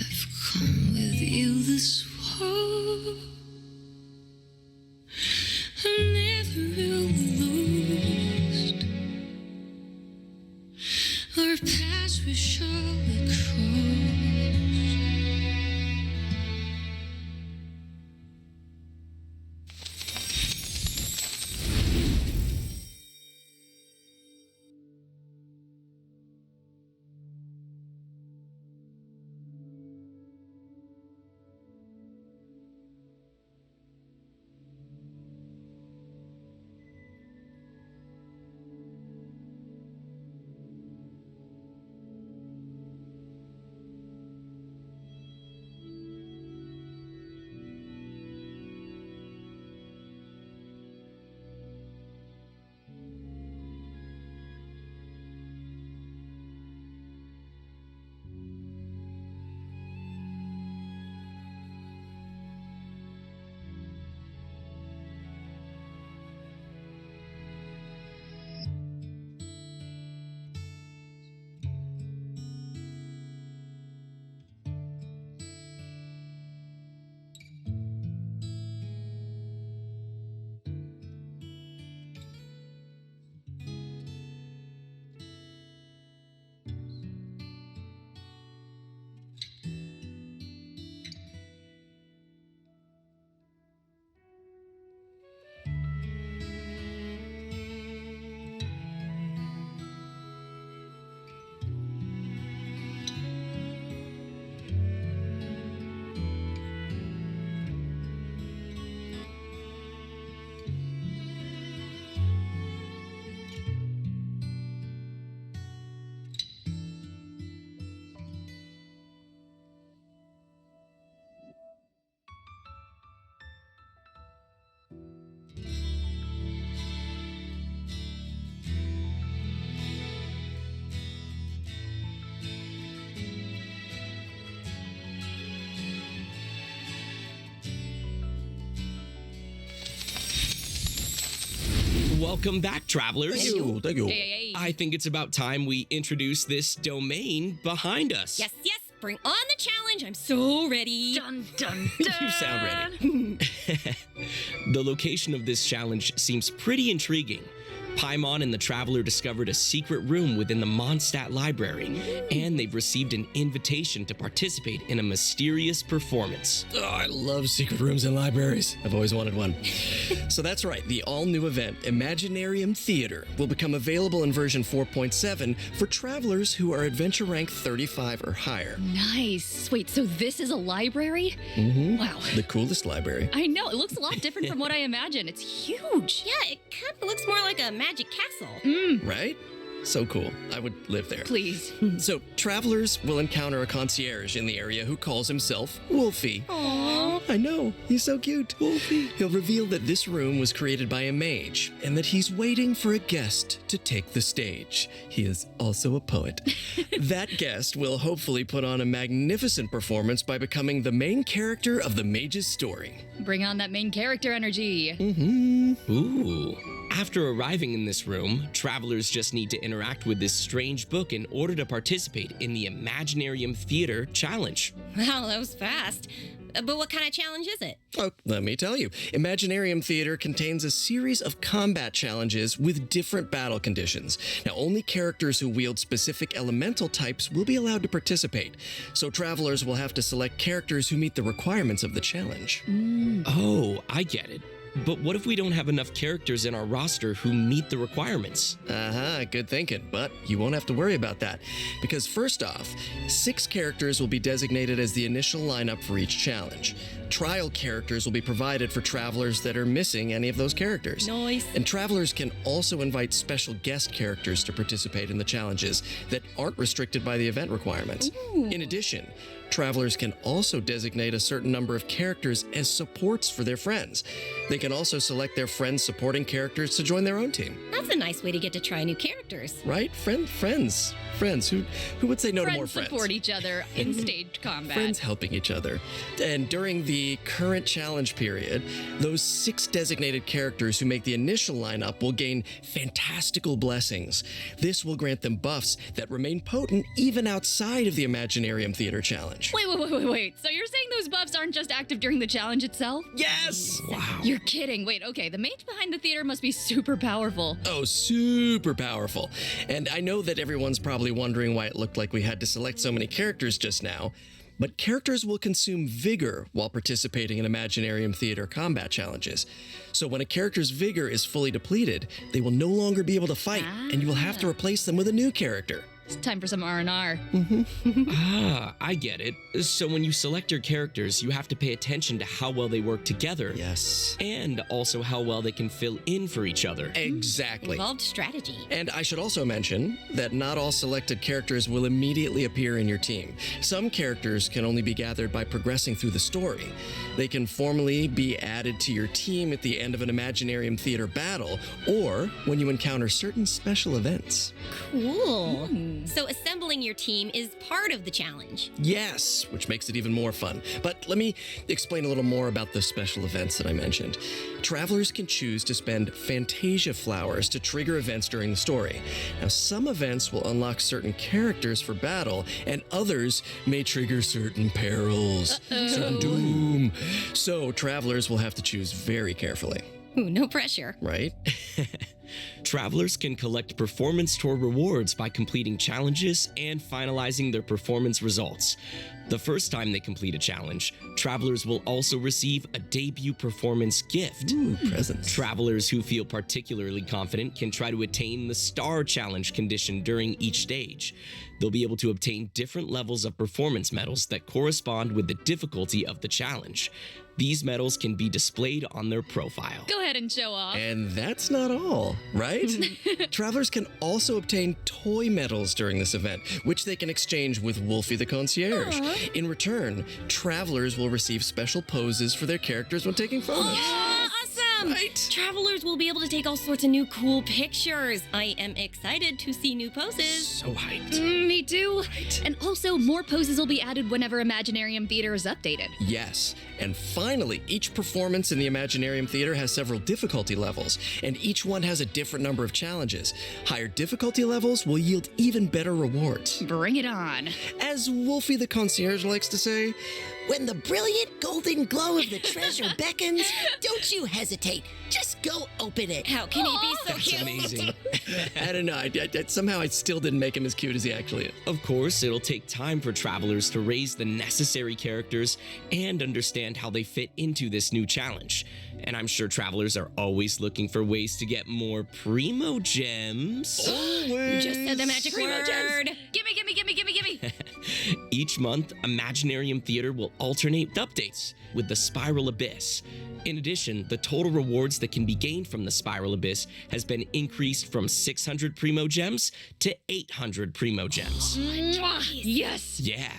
I've come with you this far. I'm never really lost. Our paths we surely cross. Welcome back, travelers. Thank you. Hey. I think it's about time we introduce this domain behind us. Yes, bring on the challenge. I'm so ready. Dun, dun, You sound ready. The location of this challenge seems pretty intriguing. Paimon and the Traveler discovered a secret room within the Mondstadt Library, and they've received an invitation to participate in a mysterious performance. Oh, I love secret rooms in libraries. I've always wanted one. So that's right, the all-new event, Imaginarium Theater, will become available in version 4.7 for travelers who are adventure rank 35 or higher. Nice. Wait, so this is a library? Mm-hmm. Wow. The coolest library. I know. It looks a lot different from what I imagined. It's huge. Yeah, it kind of looks more like a magic castle. Right? So cool. I would live there. Please. So, travelers will encounter a concierge in the area who calls himself Wolfie. Aww. I know. He's so cute. Wolfie. He'll reveal that this room was created by a mage and that he's waiting for a guest to take the stage. He is also a poet. That guest will hopefully put on a magnificent performance by becoming the main character of the mage's story. Bring on that main character energy. Mm-hmm. Ooh. After arriving in this room, travelers just need to interact with this strange book in order to participate in the Imaginarium Theater Challenge. Wow, that was fast. But what kind of challenge is it? Oh, let me tell you. Imaginarium Theater contains a series of combat challenges with different battle conditions. Now, only characters who wield specific elemental types will be allowed to participate, so travelers will have to select characters who meet the requirements of the challenge. Oh, I get it. But what if we don't have enough characters in our roster who meet the requirements? Good thinking, but you won't have to worry about that. Because first off, 6 characters will be designated as the initial lineup for each challenge. Trial characters will be provided for travelers that are missing any of those characters. Nice. And travelers can also invite special guest characters to participate in the challenges that aren't restricted by the event requirements. Ooh. In addition, travelers can also designate a certain number of characters as supports for their friends. They can also select their friends' supporting characters to join their own team. That's a nice way to get to try new characters. Right? Friends. Who would say no to more friends? Support each other in stage combat. Friends helping each other. And during the current challenge period, those 6 designated characters who make the initial lineup will gain fantastical blessings. This will grant them buffs that remain potent even outside of the Imaginarium Theater Challenge. Wait. So you're saying those buffs aren't just active during the challenge itself? Yes! Wow. You're kidding. Wait, okay. The mage behind the theater must be super powerful. Oh, super powerful. And I know that everyone's probably wondering why it looked like we had to select so many characters just now, but characters will consume vigor while participating in Imaginarium Theater combat challenges. So when a character's vigor is fully depleted, they will no longer be able to fight, and you will have to replace them with a new character. It's time for some R&R. I get it. So when you select your characters, you have to pay attention to how well they work together. Yes. And also how well they can fill in for each other. Exactly. Involved strategy. And I should also mention that not all selected characters will immediately appear in your team. Some characters can only be gathered by progressing through the story. They can formally be added to your team at the end of an Imaginarium Theater battle, or when you encounter certain special events. Cool. So assembling your team is part of the challenge. Yes, which makes it even more fun. But let me explain a little more about the special events that I mentioned. Travelers can choose to spend Fantasia flowers to trigger events during the story. Now, some events will unlock certain characters for battle, and others may trigger certain perils, certain doom. So travelers will have to choose very carefully. Ooh, no pressure. Right? Travelers can collect performance tour rewards by completing challenges and finalizing their performance results. The first time they complete a challenge, travelers will also receive a debut performance gift. Ooh, presents. Travelers who feel particularly confident can try to attain the Star Challenge condition during each stage. They'll be able to obtain different levels of performance medals that correspond with the difficulty of the challenge. These medals can be displayed on their profile. Go ahead and show off. And that's not all, right? Travelers can also obtain toy medals during this event, which they can exchange with Wolfie the Concierge. Aww. In return, travelers will receive special poses for their characters when taking photos. Awesome! awesome! Right? Travelers will be able to take all sorts of new cool pictures. I am excited to see new poses. So hyped. Me too. And also, more poses will be added whenever Imaginarium Theater is updated. Yes, and finally, each performance in the Imaginarium Theater has several difficulty levels, and each one has a different number of challenges. Higher difficulty levels will yield even better rewards. Bring it on. As Wolfie the Concierge likes to say, When the brilliant golden glow of the treasure beckons, don't you hesitate. Just go open it. How can he be so that's cute? amazing. I don't know, somehow I still didn't make him as cute as he actually is. Of course, it'll take time for travelers to raise the necessary characters and understand how they fit into this new challenge. And I'm sure travelers are always looking for ways to get more primo gems. Always. Just said the magic word. Gimme. Each month, Imaginarium Theater will alternate with updates with the Spiral Abyss. In addition, the total rewards that can be gained from the Spiral Abyss has been increased from 600 primo gems to 800 primo gems. Yes. Yeah.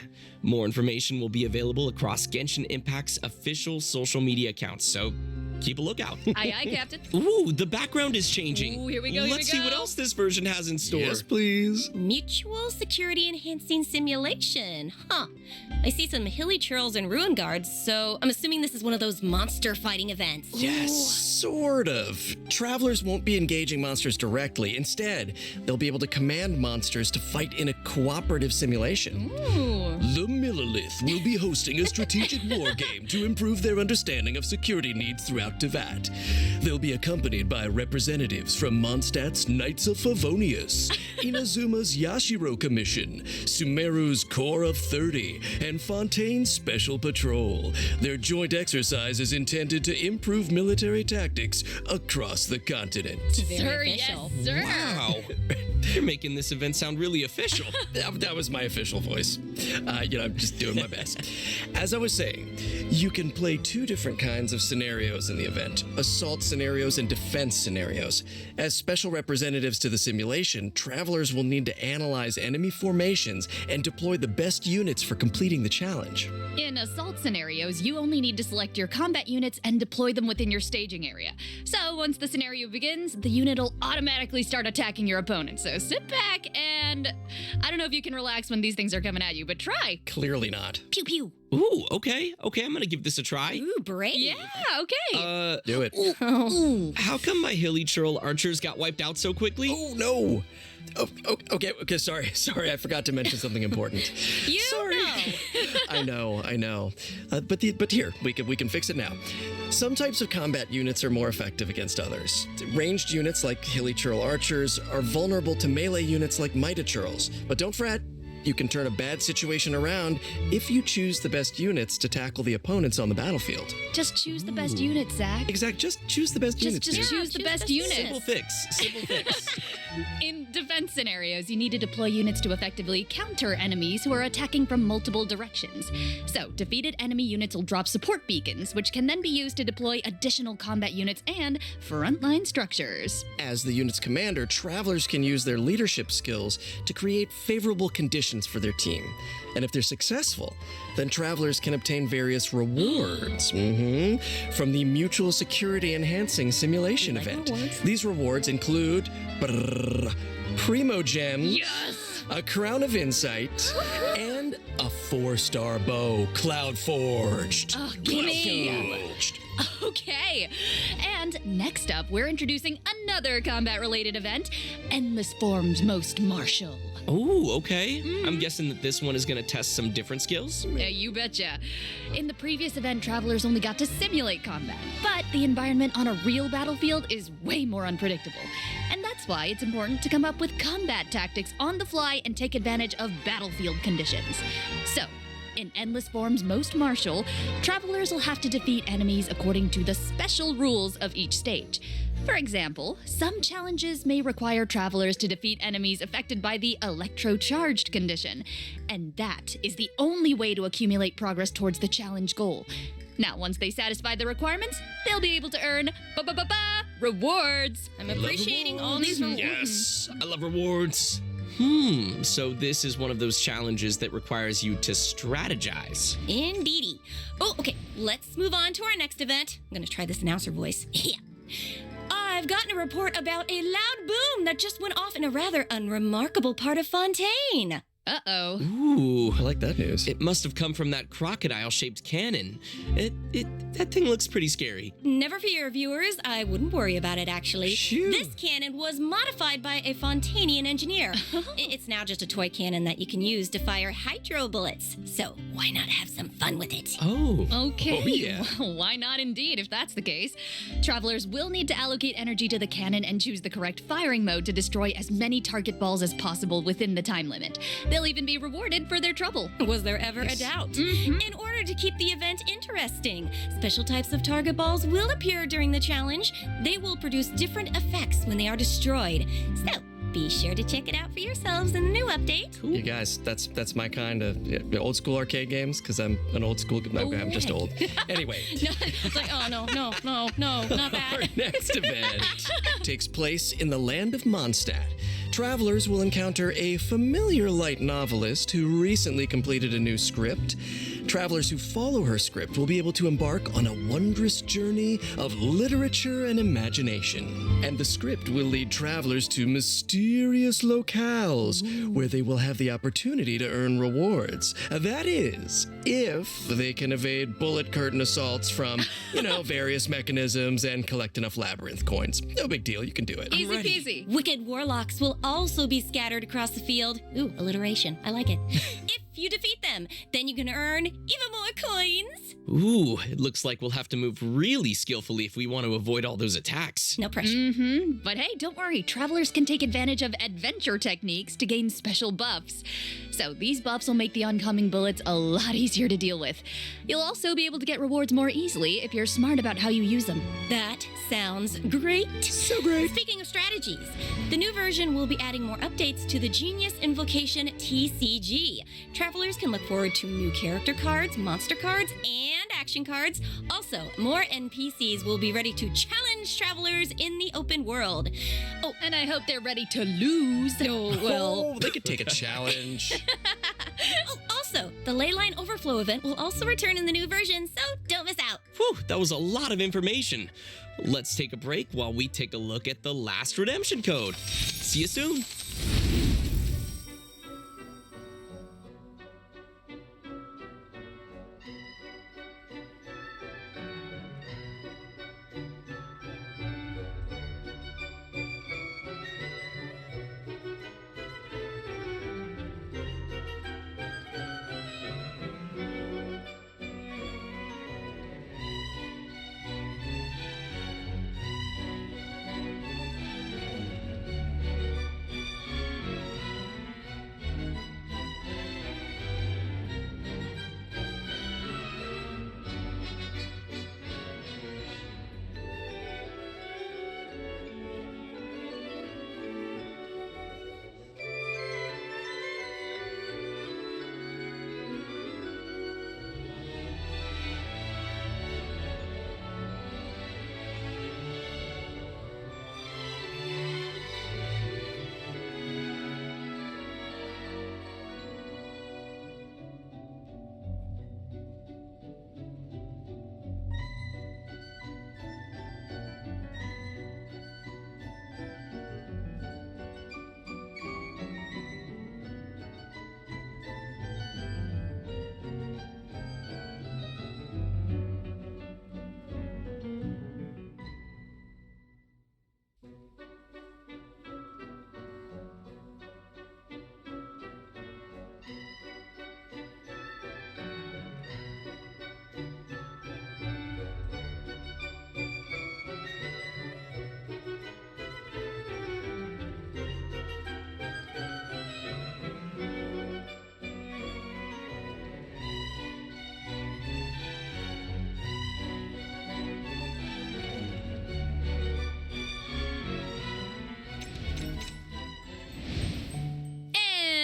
More information will be available across Genshin Impact's official social media accounts, so keep a lookout. Aye, Captain. Ooh, the background is changing. Ooh, here we go. Let's see what else this version has in store. Yes, please. Mutual security enhancing simulation. Huh. I see some hilly churls and ruin guards, so I'm assuming this is one of those monster fighting events. Yes, sort of. Travelers won't be engaging monsters directly. Instead, they'll be able to command monsters to fight in a cooperative simulation. Ooh. The Millilith will be hosting a strategic war game to improve their understanding of security needs throughout Tevat. They'll be accompanied by representatives from Mondstadt's Knights of Favonius, Inazuma's Yashiro Commission, Sumeru's Corps of 30, and Fontaine's Special Patrol. Their joint exercise is intended to improve military tactics across the continent. Sir, yes, sir. Wow. You're making this event sound really official. That was my official voice. I'm just doing my best. As I was saying, you can play two different kinds of scenarios in the event: assault scenarios and defense scenarios. As special representatives to the simulation, travelers will need to analyze enemy formations and deploy the best units for completing the challenge. In assault scenarios, you only need to select your combat units and deploy them within your staging area. So once the scenario begins, the unit will automatically start attacking your opponent. So sit back and I don't know if you can relax when these things are coming at you, but try. Clearly not. Pew pew. Ooh, okay, I'm gonna give this a try. Ooh, brave. Yeah, okay. Do it. How come my hilly churl archers got wiped out so quickly? Oh, no. Okay, sorry, I forgot to mention something important. Sorry. I know. But here, we can fix it now. Some types of combat units are more effective against others. Ranged units like hilly churl archers are vulnerable to melee units like Mighty churls. But don't fret. You can turn a bad situation around if you choose the best units to tackle the opponents on the battlefield. Just choose the best unit, Zach. Exactly. Just choose the best units. Just choose the best unit. Simple fix. In defense scenarios, you need to deploy units to effectively counter enemies who are attacking from multiple directions. So, defeated enemy units will drop support beacons, which can then be used to deploy additional combat units and frontline structures. As the unit's commander, travelers can use their leadership skills to create favorable conditions for their team. And if they're successful, then travelers can obtain various rewards from the Mutual Security Enhancing Simulation event. These rewards include Primo Gems, a Crown of Insight, and a 4-star bow, Cloud Forged. Oh, gimme! Okay, and next up, we're introducing another combat-related event, Endless Forms Most Martial. Oh, okay. I'm guessing that this one is going to test some different skills. Yeah, you betcha. In the previous event, travelers only got to simulate combat, but the environment on a real battlefield is way more unpredictable. And that's why it's important to come up with combat tactics on the fly and take advantage of battlefield conditions. So, in Endless Forms Most Martial, travelers will have to defeat enemies according to the special rules of each stage. For example, some challenges may require travelers to defeat enemies affected by the electro-charged condition, and that is the only way to accumulate progress towards the challenge goal. Now, once they satisfy the requirements, they'll be able to earn rewards. I'm appreciating all these rewards. Yes, I love rewards. So this is one of those challenges that requires you to strategize. Indeedy. Oh, okay. Let's move on to our next event. I'm gonna try this announcer voice. Yeah. I've gotten a report about a loud boom that just went off in a rather unremarkable part of Fontaine. Uh-oh. Ooh. I like that news. It must have come from that crocodile-shaped cannon. That thing looks pretty scary. Never fear, viewers. I wouldn't worry about it, actually. Phew. This cannon was modified by a Fontainian engineer. It's now just a toy cannon that you can use to fire hydro bullets. So why not have some fun with it? Oh. Okay. Oh, yeah. Well, why not indeed, if that's the case? Travelers will need to allocate energy to the cannon and choose the correct firing mode to destroy as many target balls as possible within the time limit. They'll even be rewarded for their trouble. Was there ever a doubt? In order to keep the event interesting, special types of target balls will appear during the challenge. They will produce different effects when they are destroyed. So, be sure to check it out for yourselves in the new update. You guys, that's my kind of old school arcade games, because I'm an old school. I'm just old. Anyway. No, it's like, oh, no, not that. Our next event takes place in the land of Mondstadt. Travelers will encounter a familiar light novelist who recently completed a new script. Travelers who follow her script will be able to embark on a wondrous journey of literature and imagination. And the script will lead travelers to mysterious locales where they will have the opportunity to earn rewards. That is, if they can evade bullet curtain assaults from, various mechanisms and collect enough labyrinth coins. No big deal, you can do it. Easy peasy. Wicked warlocks will also be scattered across the field. Ooh, alliteration. I like it. If you defeat them, then you can earn even more coins. Ooh, it looks like we'll have to move really skillfully if we want to avoid all those attacks. No pressure. But hey, don't worry. Travelers can take advantage of adventure techniques to gain special buffs. So these buffs will make the oncoming bullets a lot easier to deal with. You'll also be able to get rewards more easily if you're smart about how you use them. That sounds great. So great. Speaking of strategies, the new version will be adding more updates to the Genius Invocation TCG. Travelers can look forward to new character cards, monster cards, and action cards. Also, more NPCs will be ready to challenge travelers in the open world. Oh, and I hope they're ready to lose. Oh, well. Oh, they could take a challenge. Oh, also, the Leyline Overflow event will also return in the new version, so don't miss out. Whew, that was a lot of information. Let's take a break while we take a look at the last redemption code. See you soon.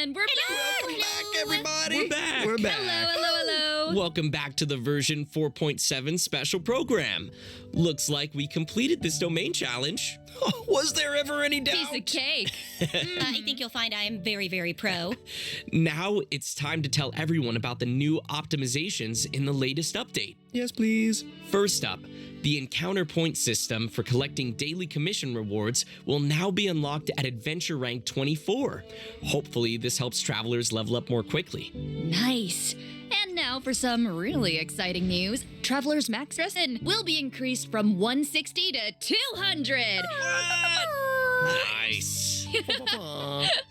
And we're back. Welcome back, everybody. We're back. We're back. Hello. Welcome back to the version 4.7 special program. Looks like we completed this domain challenge. Was there ever any doubt? Piece of cake. I think you'll find I am very, very pro. Now it's time to tell everyone about the new optimizations in the latest update. Yes, please. First up, the encounter point system for collecting daily commission rewards will now be unlocked at adventure rank 24. Hopefully, this helps travelers level up more quickly. Nice. And now for some really exciting news. Traveler's max dressing will be increased from 160 to 200. Nice.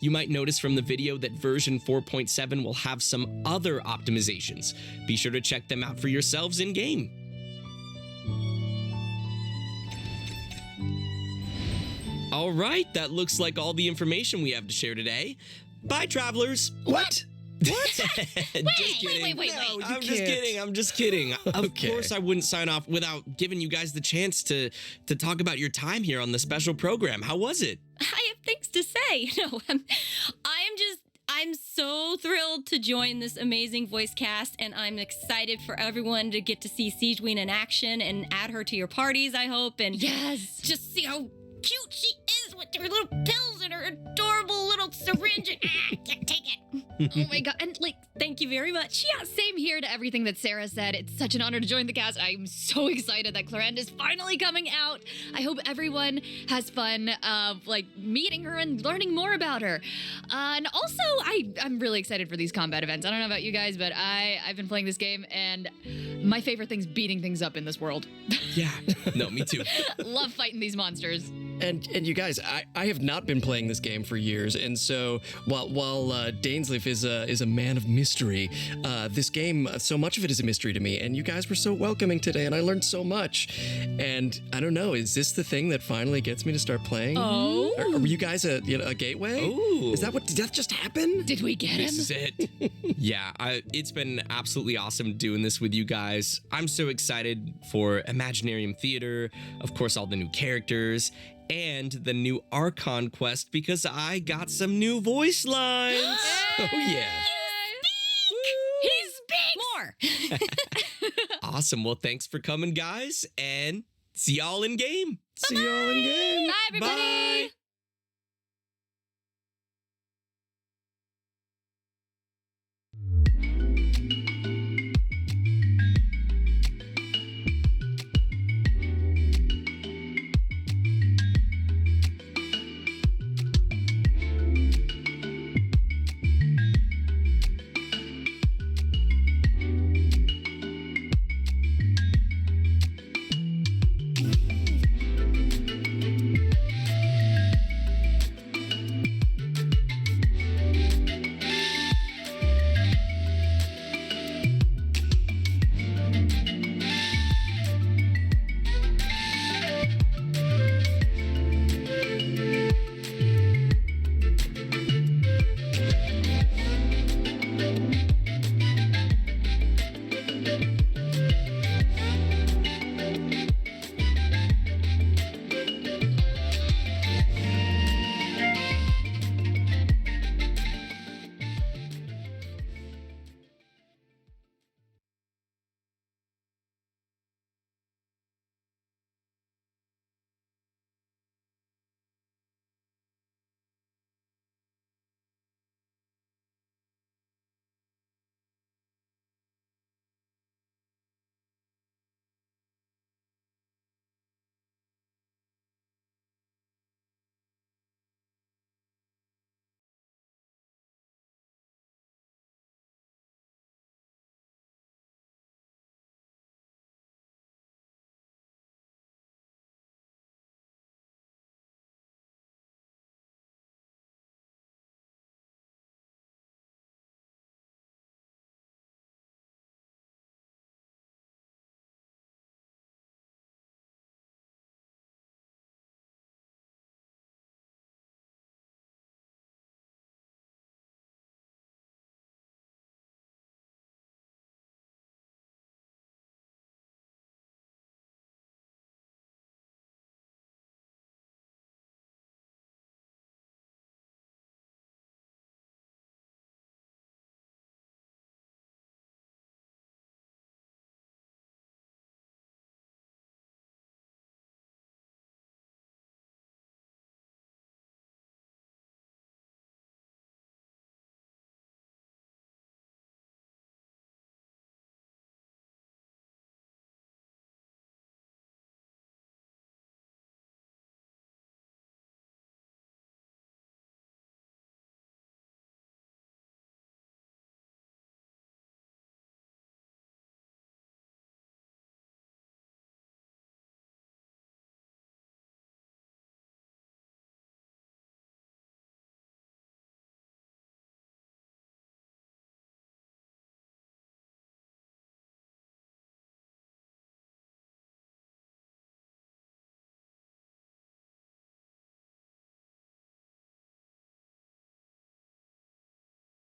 You might notice from the video that version 4.7 will have some other optimizations. Be sure to check them out for yourselves in-game. All right, that looks like all the information we have to share today. Bye, travelers. What? Just kidding. Wait. I'm just kidding. Of course I wouldn't sign off without giving you guys the chance to talk about your time here on the special program. How was it? I have things to say. No, I'm so thrilled to join this amazing voice cast, and I'm excited for everyone to get to see Siegeween in action and add her to your parties, I hope, and just see how cute she is with her little pills and her adorable little syringe. Take it. Oh my god. And thank you very much. Yeah, same here to everything that Sarah said. It's such an honor to join the cast. I'm so excited that Clarence is finally coming out. I hope everyone has fun meeting her and learning more about her. And also, I'm really excited for these combat events. I don't know about you guys, but I've been playing this game, and my favorite thing's beating things up in this world. Yeah. No, me too. Love fighting these monsters. And you guys, I have not been playing this game for years, and so while Dainsleif is a man of mystery, this game, so much of it is a mystery to me. And you guys were so welcoming today, and I learned so much. And I don't know, is this the thing that finally gets me to start playing? Oh, are you guys a gateway? Oh, did that just happen? Did we get him? This is it. Yeah, it's been absolutely awesome doing this with you guys. I'm so excited for Imaginarium Theater, of course, all the new characters, and the new Archon quest because I got some new voice lines. Oh, yeah. He speaks! More! Awesome. Well, thanks for coming, guys, and see y'all in game. See y'all in game. Bye, everybody. Bye.